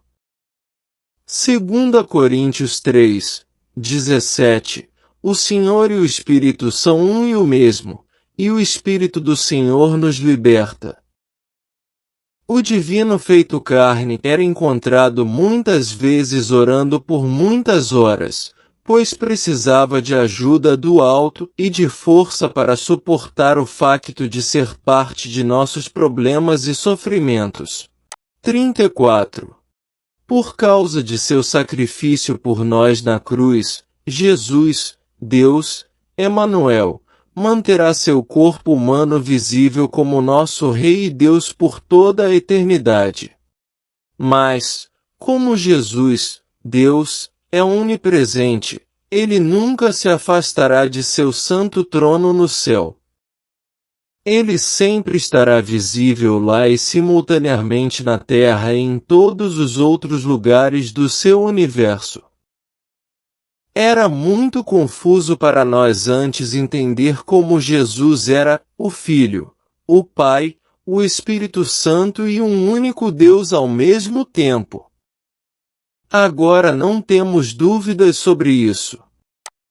2 Coríntios 3, 17, o Senhor e o Espírito são um e o mesmo, e o Espírito do Senhor nos liberta. O Divino feito carne era encontrado muitas vezes orando por muitas horas, pois precisava de ajuda do alto e de força para suportar o facto de ser parte de nossos problemas e sofrimentos. 34. Por causa de seu sacrifício por nós na cruz, Jesus, Deus, Emanuel, manterá seu corpo humano visível como nosso Rei e Deus por toda a eternidade. Mas, como Jesus, Deus, é onipresente, ele nunca se afastará de seu santo trono no céu. Ele sempre estará visível lá e simultaneamente na terra e em todos os outros lugares do seu universo. Era muito confuso para nós antes entender como Jesus era o Filho, o Pai, o Espírito Santo e um único Deus ao mesmo tempo. Agora não temos dúvidas sobre isso.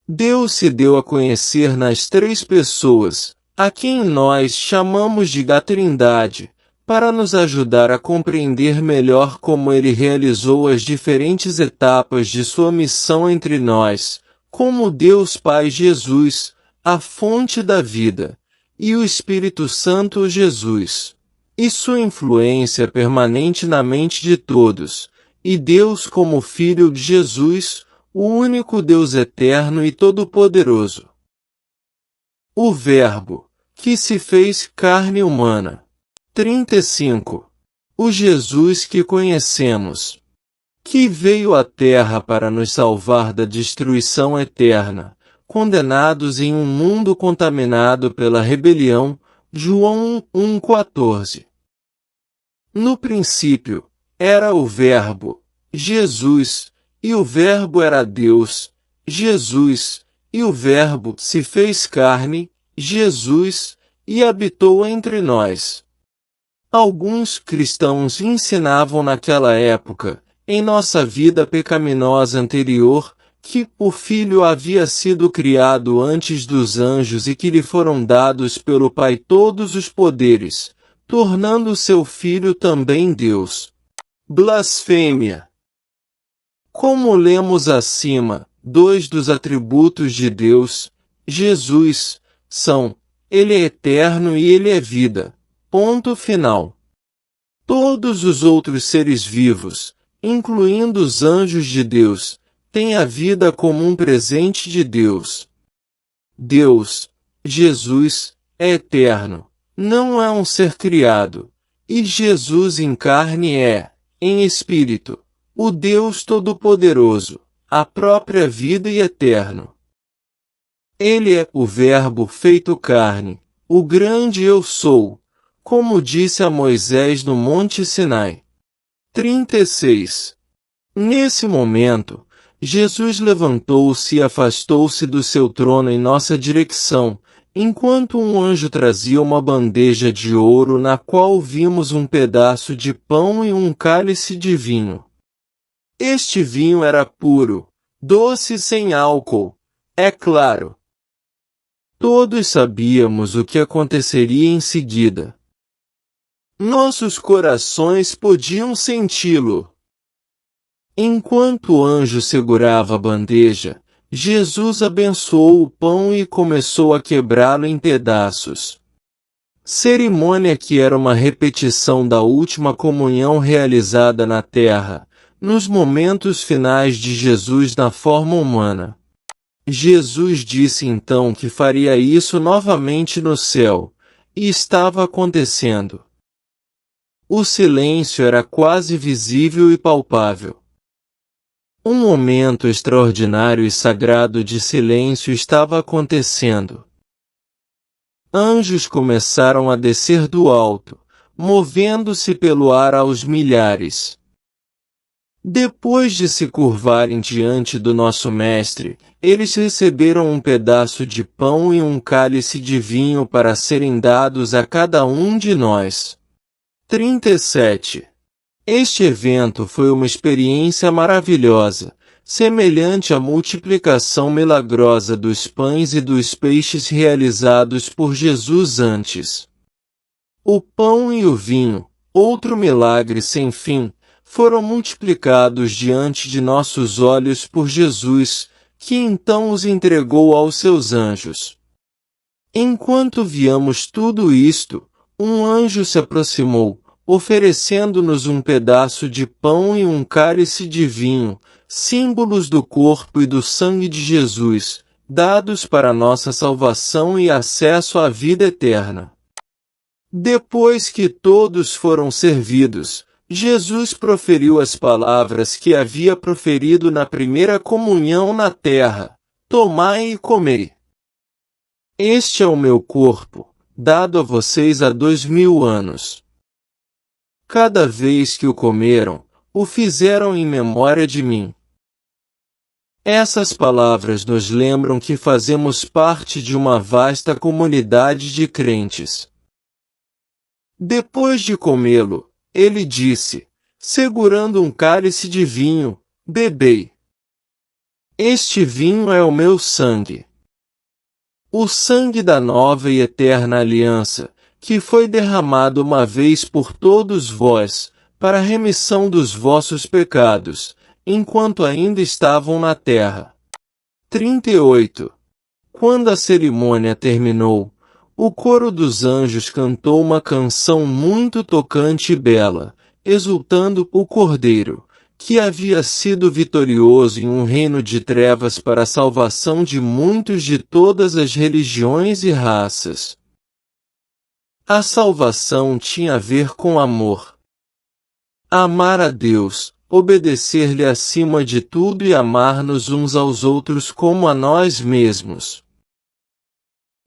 Deus se deu a conhecer nas três pessoas, a quem nós chamamos de Trindade, para nos ajudar a compreender melhor como ele realizou as diferentes etapas de sua missão entre nós, como Deus Pai Jesus, a fonte da vida, e o Espírito Santo Jesus, e sua influência permanente na mente de todos, e Deus como Filho de Jesus, o único Deus eterno e todo-poderoso. O Verbo, que se fez carne humana. 35. O Jesus que conhecemos, que veio à terra para nos salvar da destruição eterna, condenados em um mundo contaminado pela rebelião. João 1:14. No princípio, era o Verbo, Jesus, e o Verbo era Deus, Jesus, e o Verbo se fez carne, Jesus, e habitou entre nós. Alguns cristãos ensinavam naquela época, em nossa vida pecaminosa anterior, que o Filho havia sido criado antes dos anjos e que lhe foram dados pelo Pai todos os poderes, tornando seu Filho também Deus. Blasfêmia! Como lemos acima, dois dos atributos de Deus, Jesus, são: Ele é eterno e Ele é vida. Ponto final. Todos os outros seres vivos, incluindo os anjos de Deus, têm a vida como um presente de Deus. Deus, Jesus, é eterno, não é um ser criado, e Jesus em carne é, em espírito, o Deus Todo-Poderoso, a própria vida e eterno. Ele é o Verbo feito carne, o grande Eu Sou, como disse a Moisés no Monte Sinai. 36. Nesse momento, Jesus levantou-se e afastou-se do seu trono em nossa direção, enquanto um anjo trazia uma bandeja de ouro na qual vimos um pedaço de pão e um cálice de vinho. Este vinho era puro, doce e sem álcool, é claro. Todos sabíamos o que aconteceria em seguida. Nossos corações podiam senti-lo. Enquanto o anjo segurava a bandeja, Jesus abençoou o pão e começou a quebrá-lo em pedaços. Cerimônia que era uma repetição da última comunhão realizada na terra, nos momentos finais de Jesus na forma humana. Jesus disse então que faria isso novamente no céu, e estava acontecendo. O silêncio era quase visível e palpável. Um momento extraordinário e sagrado de silêncio estava acontecendo. Anjos começaram a descer do alto, movendo-se pelo ar aos milhares. Depois de se curvarem diante do nosso Mestre, eles receberam um pedaço de pão e um cálice de vinho para serem dados a cada um de nós. 37. Este evento foi uma experiência maravilhosa, semelhante à multiplicação milagrosa dos pães e dos peixes realizados por Jesus antes. O pão e o vinho, outro milagre sem fim, foram multiplicados diante de nossos olhos por Jesus, que então os entregou aos seus anjos. Enquanto víamos tudo isto, um anjo se aproximou, oferecendo-nos um pedaço de pão e um cálice de vinho, símbolos do corpo e do sangue de Jesus, dados para nossa salvação e acesso à vida eterna. Depois que todos foram servidos, Jesus proferiu as palavras que havia proferido na primeira comunhão na terra: tomai e comei. Este é o meu corpo, dado a vocês há 2000 anos. Cada vez que o comeram, o fizeram em memória de mim. Essas palavras nos lembram que fazemos parte de uma vasta comunidade de crentes. Depois de comê-lo, ele disse, segurando um cálice de vinho: bebei. Este vinho é o meu sangue. O sangue da nova e eterna aliança, que foi derramado uma vez por todos vós, para a remissão dos vossos pecados, enquanto ainda estavam na terra. 38. Quando a cerimônia terminou, o coro dos anjos cantou uma canção muito tocante e bela, exultando o Cordeiro, que havia sido vitorioso em um reino de trevas para a salvação de muitos de todas as religiões e raças. A salvação tinha a ver com amor. Amar a Deus, obedecer-lhe acima de tudo e amar-nos uns aos outros como a nós mesmos.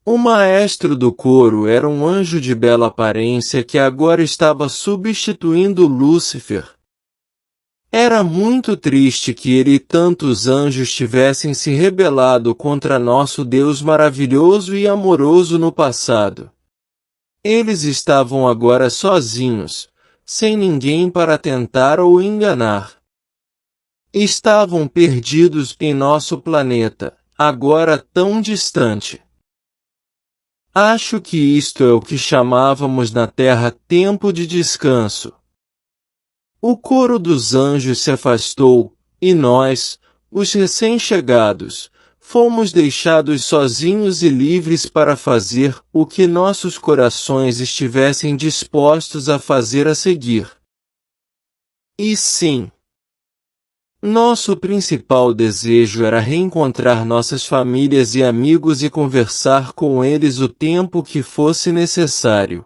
O maestro do coro era um anjo de bela aparência que agora estava substituindo Lúcifer. Era muito triste que ele e tantos anjos tivessem se rebelado contra nosso Deus maravilhoso e amoroso no passado. Eles estavam agora sozinhos, sem ninguém para tentar ou enganar. Estavam perdidos em nosso planeta, agora tão distante. Acho que isto é o que chamávamos na Terra tempo de descanso. O coro dos anjos se afastou, e nós, os recém-chegados, fomos deixados sozinhos e livres para fazer o que nossos corações estivessem dispostos a fazer a seguir. E sim, nosso principal desejo era reencontrar nossas famílias e amigos e conversar com eles o tempo que fosse necessário.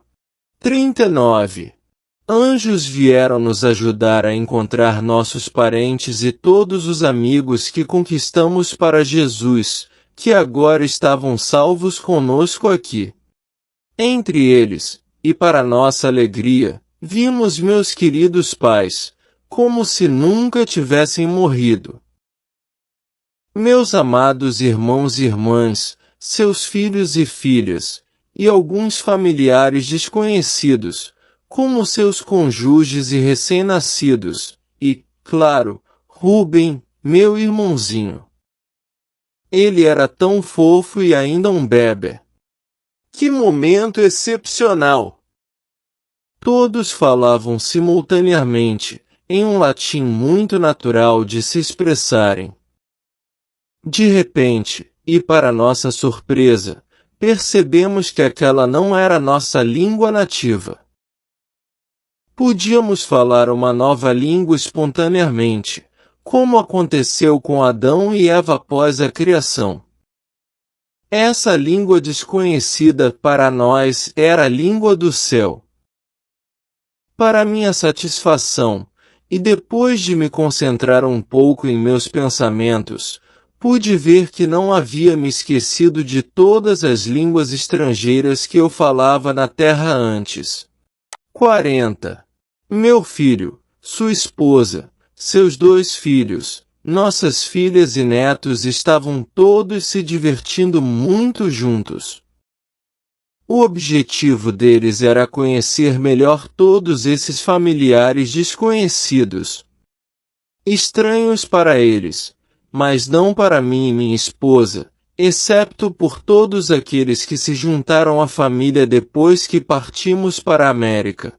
39. Anjos vieram nos ajudar a encontrar nossos parentes e todos os amigos que conquistamos para Jesus, que agora estavam salvos conosco aqui. Entre eles, e para nossa alegria, vimos meus queridos pais, como se nunca tivessem morrido. Meus amados irmãos e irmãs, seus filhos e filhas, e alguns familiares desconhecidos, como seus cônjuges e recém-nascidos, e, claro, Rubem, meu irmãozinho. Ele era tão fofo e ainda um bebê. Que momento excepcional! Todos falavam simultaneamente, em um latim muito natural de se expressarem. De repente, e para nossa surpresa, percebemos que aquela não era nossa língua nativa. Podíamos falar uma nova língua espontaneamente, como aconteceu com Adão e Eva após a criação. Essa língua desconhecida para nós era a língua do céu. Para minha satisfação, e depois de me concentrar um pouco em meus pensamentos, pude ver que não havia me esquecido de todas as línguas estrangeiras que eu falava na terra antes. 40. Meu filho, sua esposa, seus 2 filhos, nossas filhas e netos estavam todos se divertindo muito juntos. O objetivo deles era conhecer melhor todos esses familiares desconhecidos. Estranhos para eles, mas não para mim e minha esposa, excepto por todos aqueles que se juntaram à família depois que partimos para a América.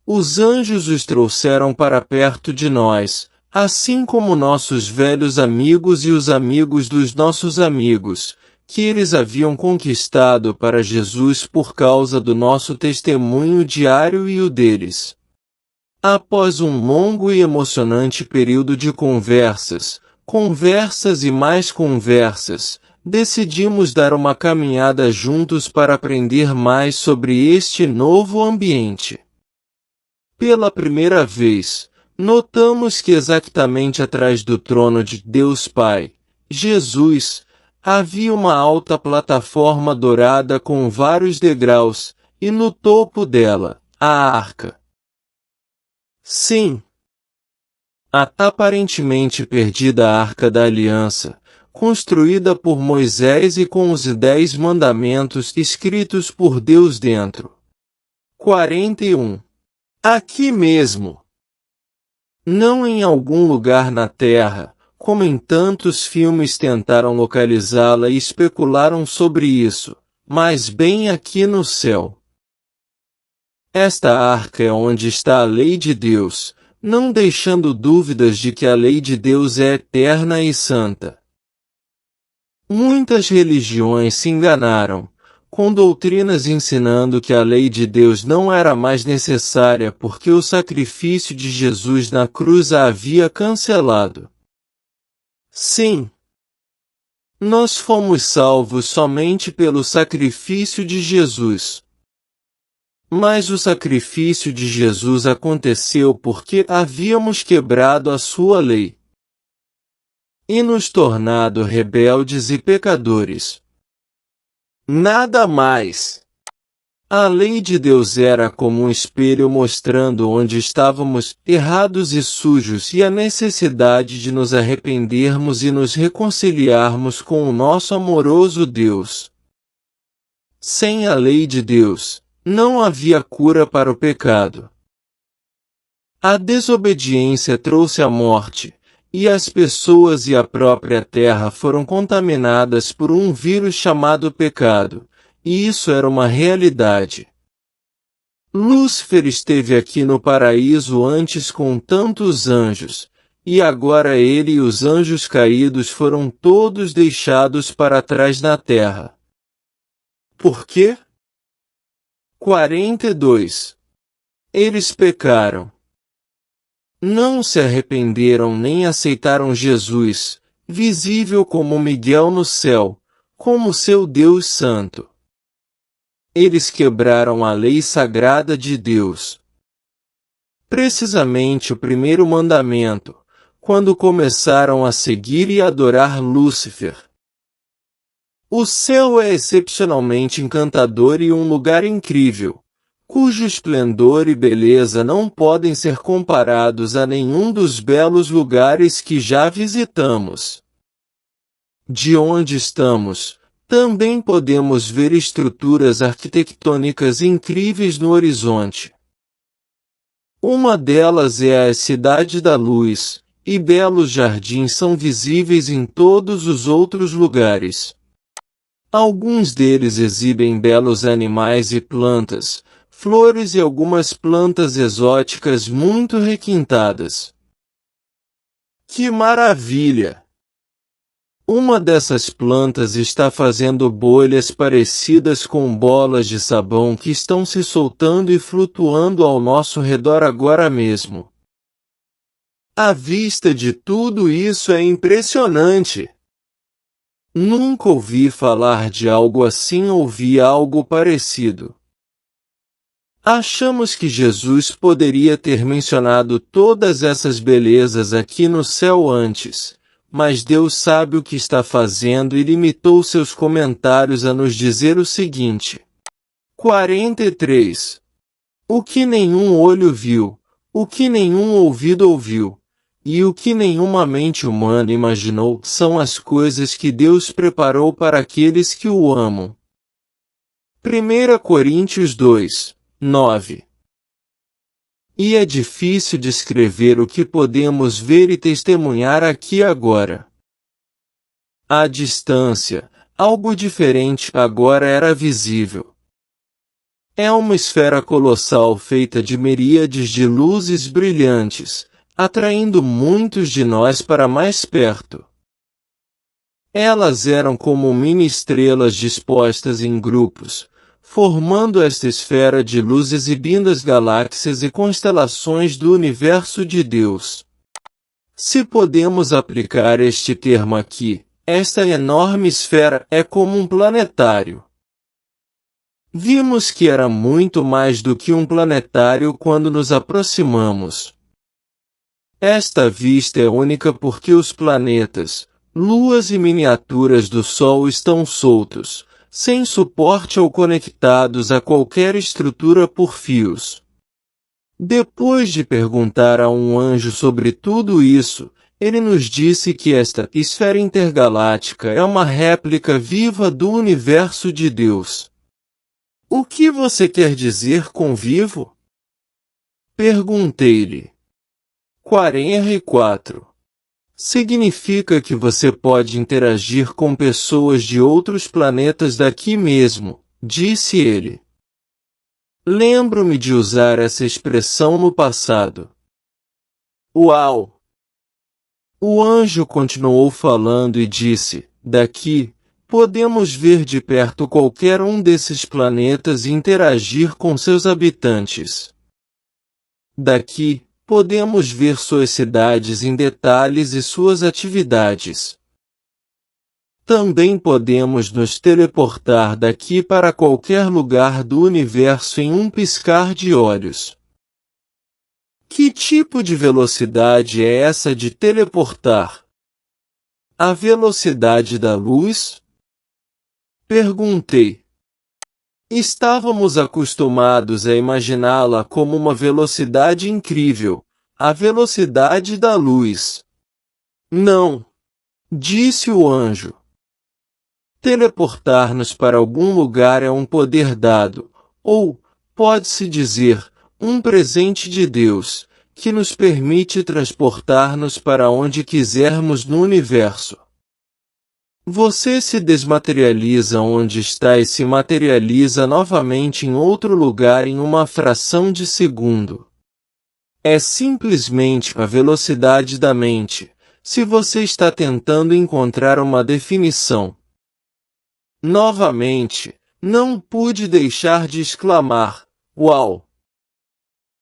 Os anjos os trouxeram para perto de nós, assim como nossos velhos amigos e os amigos dos nossos amigos, que eles haviam conquistado para Jesus por causa do nosso testemunho diário e o deles. Após um longo e emocionante período de conversas e mais conversas, decidimos dar uma caminhada juntos para aprender mais sobre este novo ambiente. Pela primeira vez, notamos que exatamente atrás do trono de Deus Pai, Jesus, havia uma alta plataforma dourada com vários degraus, e no topo dela, a arca. Sim, a aparentemente perdida Arca da Aliança, construída por Moisés e com os 10 mandamentos escritos por Deus dentro. 41. Aqui mesmo. Não em algum lugar na Terra, como em tantos filmes tentaram localizá-la e especularam sobre isso, mas bem aqui no céu. Esta arca é onde está a lei de Deus, não deixando dúvidas de que a lei de Deus é eterna e santa. Muitas religiões se enganaram, com doutrinas ensinando que a lei de Deus não era mais necessária porque o sacrifício de Jesus na cruz a havia cancelado. Sim, nós fomos salvos somente pelo sacrifício de Jesus. Mas o sacrifício de Jesus aconteceu porque havíamos quebrado a sua lei e nos tornado rebeldes e pecadores. Nada mais. A lei de Deus era como um espelho mostrando onde estávamos errados e sujos e a necessidade de nos arrependermos e nos reconciliarmos com o nosso amoroso Deus. Sem a lei de Deus, não havia cura para o pecado. A desobediência trouxe a morte, e as pessoas e a própria terra foram contaminadas por um vírus chamado pecado, e isso era uma realidade. Lúcifer esteve aqui no paraíso antes com tantos anjos, e agora ele e os anjos caídos foram todos deixados para trás na terra. Por quê? 42. Eles pecaram. Não se arrependeram nem aceitaram Jesus, visível como Miguel no céu, como seu Deus Santo. Eles quebraram a lei sagrada de Deus. Precisamente o primeiro mandamento, quando começaram a seguir e adorar Lúcifer. O céu é excepcionalmente encantador e um lugar incrível, cujo esplendor e beleza não podem ser comparados a nenhum dos belos lugares que já visitamos. De onde estamos, também podemos ver estruturas arquitetônicas incríveis no horizonte. Uma delas é a Cidade da Luz, e belos jardins são visíveis em todos os outros lugares. Alguns deles exibem belos animais e plantas, flores e algumas plantas exóticas muito requintadas. Que maravilha! Uma dessas plantas está fazendo bolhas parecidas com bolas de sabão que estão se soltando e flutuando ao nosso redor agora mesmo. A vista de tudo isso é impressionante. Nunca ouvi falar de algo assim ou vi algo parecido. Achamos que Jesus poderia ter mencionado todas essas belezas aqui no céu antes, mas Deus sabe o que está fazendo e limitou seus comentários a nos dizer o seguinte. 43. O que nenhum olho viu, o que nenhum ouvido ouviu, e o que nenhuma mente humana imaginou são as coisas que Deus preparou para aqueles que o amam. 1 Coríntios 2, 9. E é difícil descrever o que podemos ver e testemunhar aqui agora. À distância, algo diferente agora era visível. É uma esfera colossal feita de miríades de luzes brilhantes, atraindo muitos de nós para mais perto. Elas eram como mini-estrelas dispostas em grupos, formando esta esfera de luz exibindo as galáxias e constelações do universo de Deus. Se podemos aplicar este termo aqui, esta enorme esfera é como um planetário. Vimos que era muito mais do que um planetário quando nos aproximamos. Esta vista é única porque os planetas, luas e miniaturas do Sol estão soltos, sem suporte ou conectados a qualquer estrutura por fios. Depois de perguntar a um anjo sobre tudo isso, ele nos disse que esta esfera intergaláctica é uma réplica viva do universo de Deus. O que você quer dizer com vivo? Perguntei-lhe. 44. Significa que você pode interagir com pessoas de outros planetas daqui mesmo, disse ele. Lembro-me de usar essa expressão no passado. Uau! O anjo continuou falando e disse, daqui, podemos ver de perto qualquer um desses planetas e interagir com seus habitantes. Daqui, podemos ver suas cidades em detalhes e suas atividades. Também podemos nos teleportar daqui para qualquer lugar do universo em um piscar de olhos. Que tipo de velocidade é essa de teleportar? A velocidade da luz? Perguntei. Estávamos acostumados a imaginá-la como uma velocidade incrível, a velocidade da luz. Não, disse o anjo. Teleportar-nos para algum lugar é um poder dado, ou, pode-se dizer, um presente de Deus, que nos permite transportar-nos para onde quisermos no universo. Você se desmaterializa onde está e se materializa novamente em outro lugar em uma fração de segundo. É simplesmente a velocidade da mente, se você está tentando encontrar uma definição. Novamente, não pude deixar de exclamar, uau!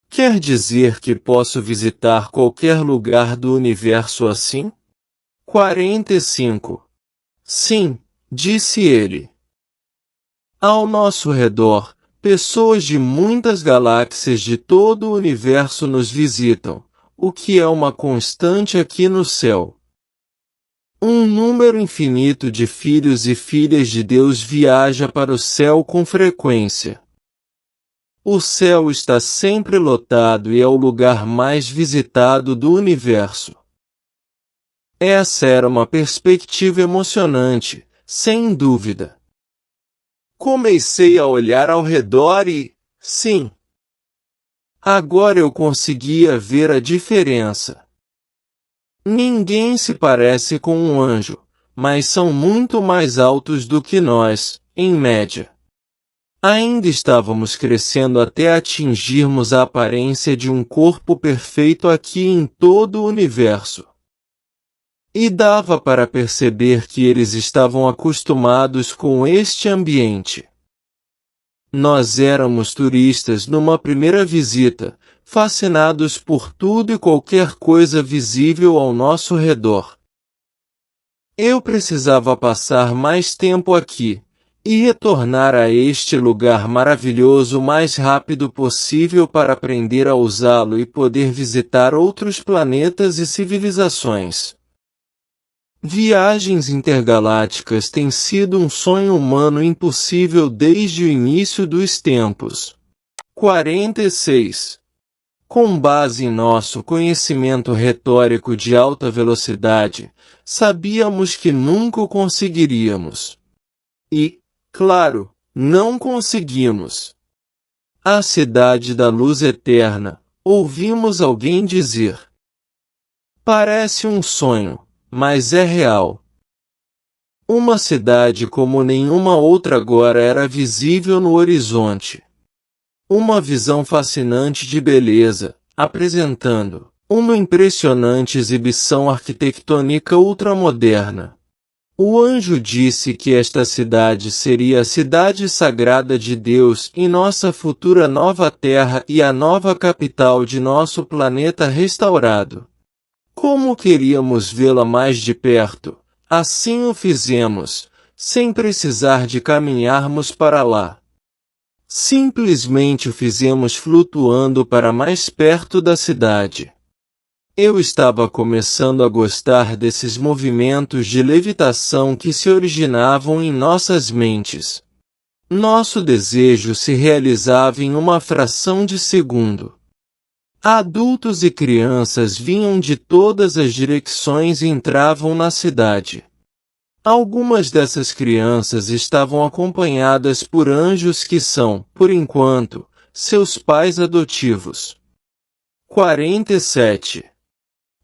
Quer dizer que posso visitar qualquer lugar do universo assim? 45. Sim, disse ele. Ao nosso redor, pessoas de muitas galáxias de todo o universo nos visitam, o que é uma constante aqui no céu. Um número infinito de filhos e filhas de Deus viaja para o céu com frequência. O céu está sempre lotado e é o lugar mais visitado do universo. Essa era uma perspectiva emocionante, sem dúvida. Comecei a olhar ao redor e, sim. Agora eu conseguia ver a diferença. Ninguém se parece com um anjo, mas são muito mais altos do que nós, em média. Ainda estávamos crescendo até atingirmos a aparência de um corpo perfeito aqui em todo o universo. E dava para perceber que eles estavam acostumados com este ambiente. Nós éramos turistas numa primeira visita, fascinados por tudo e qualquer coisa visível ao nosso redor. Eu precisava passar mais tempo aqui, e retornar a este lugar maravilhoso o mais rápido possível para aprender a usá-lo e poder visitar outros planetas e civilizações. Viagens intergalácticas têm sido um sonho humano impossível desde o início dos tempos. 46. Com base em nosso conhecimento retórico de alta velocidade, sabíamos que nunca o conseguiríamos. E, claro, não conseguimos. A cidade da luz eterna, ouvimos alguém dizer. Parece um sonho, mas é real. Uma cidade como nenhuma outra agora era visível no horizonte. Uma visão fascinante de beleza, apresentando uma impressionante exibição arquitetônica ultramoderna. O anjo disse que esta cidade seria a cidade sagrada de Deus em nossa futura nova terra e a nova capital de nosso planeta restaurado. Como queríamos vê-la mais de perto, assim o fizemos, sem precisar de caminharmos para lá. Simplesmente o fizemos flutuando para mais perto da cidade. Eu estava começando a gostar desses movimentos de levitação que se originavam em nossas mentes. Nosso desejo se realizava em uma fração de segundo. Adultos e crianças vinham de todas as direções e entravam na cidade. Algumas dessas crianças estavam acompanhadas por anjos que são, por enquanto, seus pais adotivos. 47.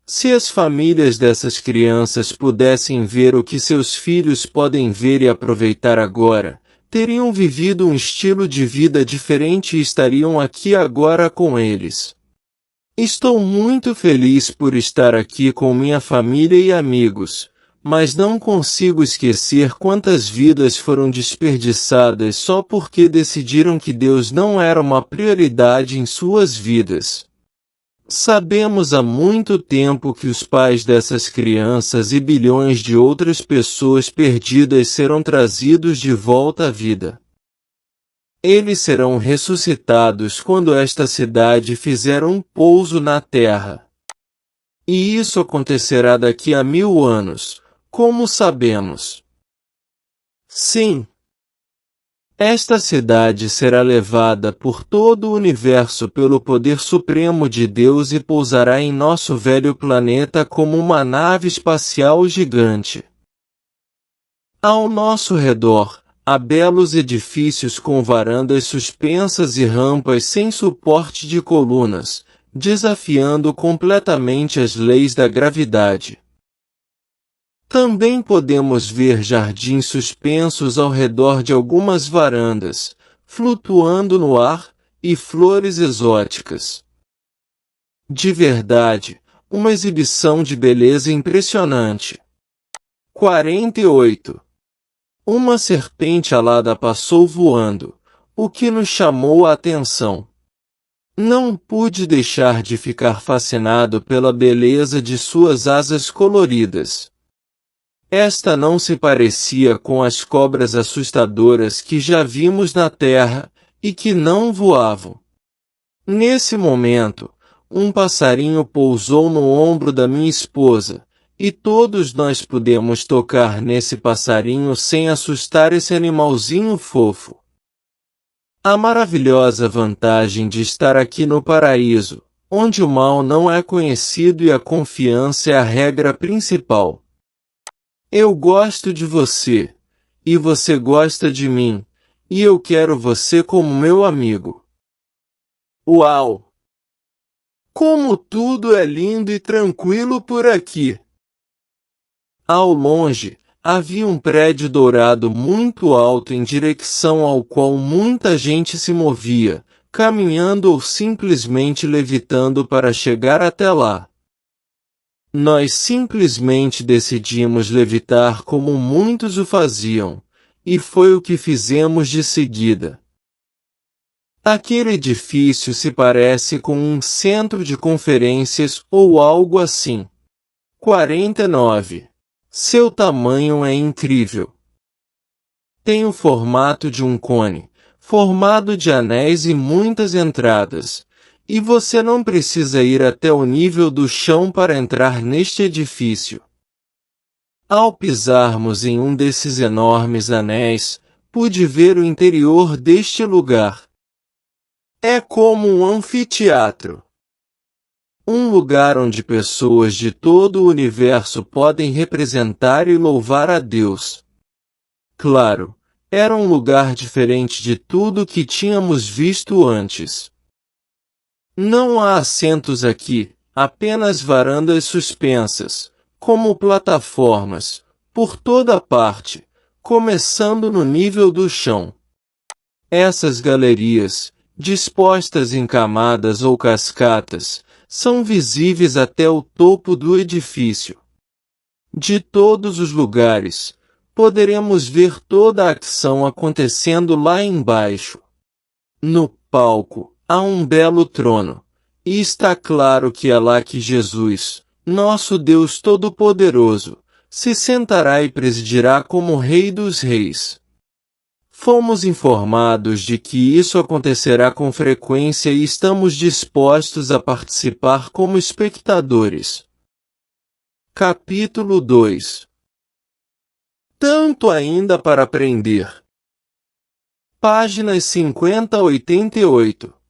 Se as famílias dessas crianças pudessem ver o que seus filhos podem ver e aproveitar agora, teriam vivido um estilo de vida diferente e estariam aqui agora com eles. Estou muito feliz por estar aqui com minha família e amigos, mas não consigo esquecer quantas vidas foram desperdiçadas só porque decidiram que Deus não era uma prioridade em suas vidas. Sabemos há muito tempo que os pais dessas crianças e bilhões de outras pessoas perdidas serão trazidos de volta à vida. Eles serão ressuscitados quando esta cidade fizer um pouso na terra. E isso acontecerá daqui a 1000 anos, como sabemos. Sim. Esta cidade será levada por todo o universo pelo poder supremo de Deus e pousará em nosso velho planeta como uma nave espacial gigante. Ao nosso redor, há belos edifícios com varandas suspensas e rampas sem suporte de colunas, desafiando completamente as leis da gravidade. Também podemos ver jardins suspensos ao redor de algumas varandas, flutuando no ar, e flores exóticas. De verdade, uma exibição de beleza impressionante. 48. Uma serpente alada passou voando, o que nos chamou a atenção. Não pude deixar de ficar fascinado pela beleza de suas asas coloridas. Esta não se parecia com as cobras assustadoras que já vimos na terra, e que não voavam. Nesse momento, um passarinho pousou no ombro da minha esposa, e todos nós pudemos tocar nesse passarinho sem assustar esse animalzinho fofo. A maravilhosa vantagem de estar aqui no paraíso, onde o mal não é conhecido e a confiança é a regra principal. Eu gosto de você, e você gosta de mim, e eu quero você como meu amigo. Uau! Como tudo é lindo e tranquilo por aqui! Ao longe, havia um prédio dourado muito alto em direção ao qual muita gente se movia, caminhando ou simplesmente levitando para chegar até lá. Nós simplesmente decidimos levitar como muitos o faziam, e foi o que fizemos de seguida. Aquele edifício se parece com um centro de conferências ou algo assim. 49. Seu tamanho é incrível. Tem o formato de um cone, formado de anéis e muitas entradas. E você não precisa ir até o nível do chão para entrar neste edifício. Ao pisarmos em um desses enormes anéis, pude ver o interior deste lugar. É como um anfiteatro. Um lugar onde pessoas de todo o universo podem representar e louvar a Deus. Claro, era um lugar diferente de tudo que tínhamos visto antes. Não há assentos aqui, apenas varandas suspensas, como plataformas, por toda parte, começando no nível do chão. Essas galerias, dispostas em camadas ou cascatas, são visíveis até o topo do edifício. De todos os lugares, poderemos ver toda a ação acontecendo lá embaixo. No palco, há um belo trono, e está claro que é lá que Jesus, nosso Deus Todo-Poderoso, se sentará e presidirá como Rei dos Reis. Fomos informados de que isso acontecerá com frequência e estamos dispostos a participar como espectadores. Capítulo 2. Tanto ainda para aprender. Páginas 50 a 88.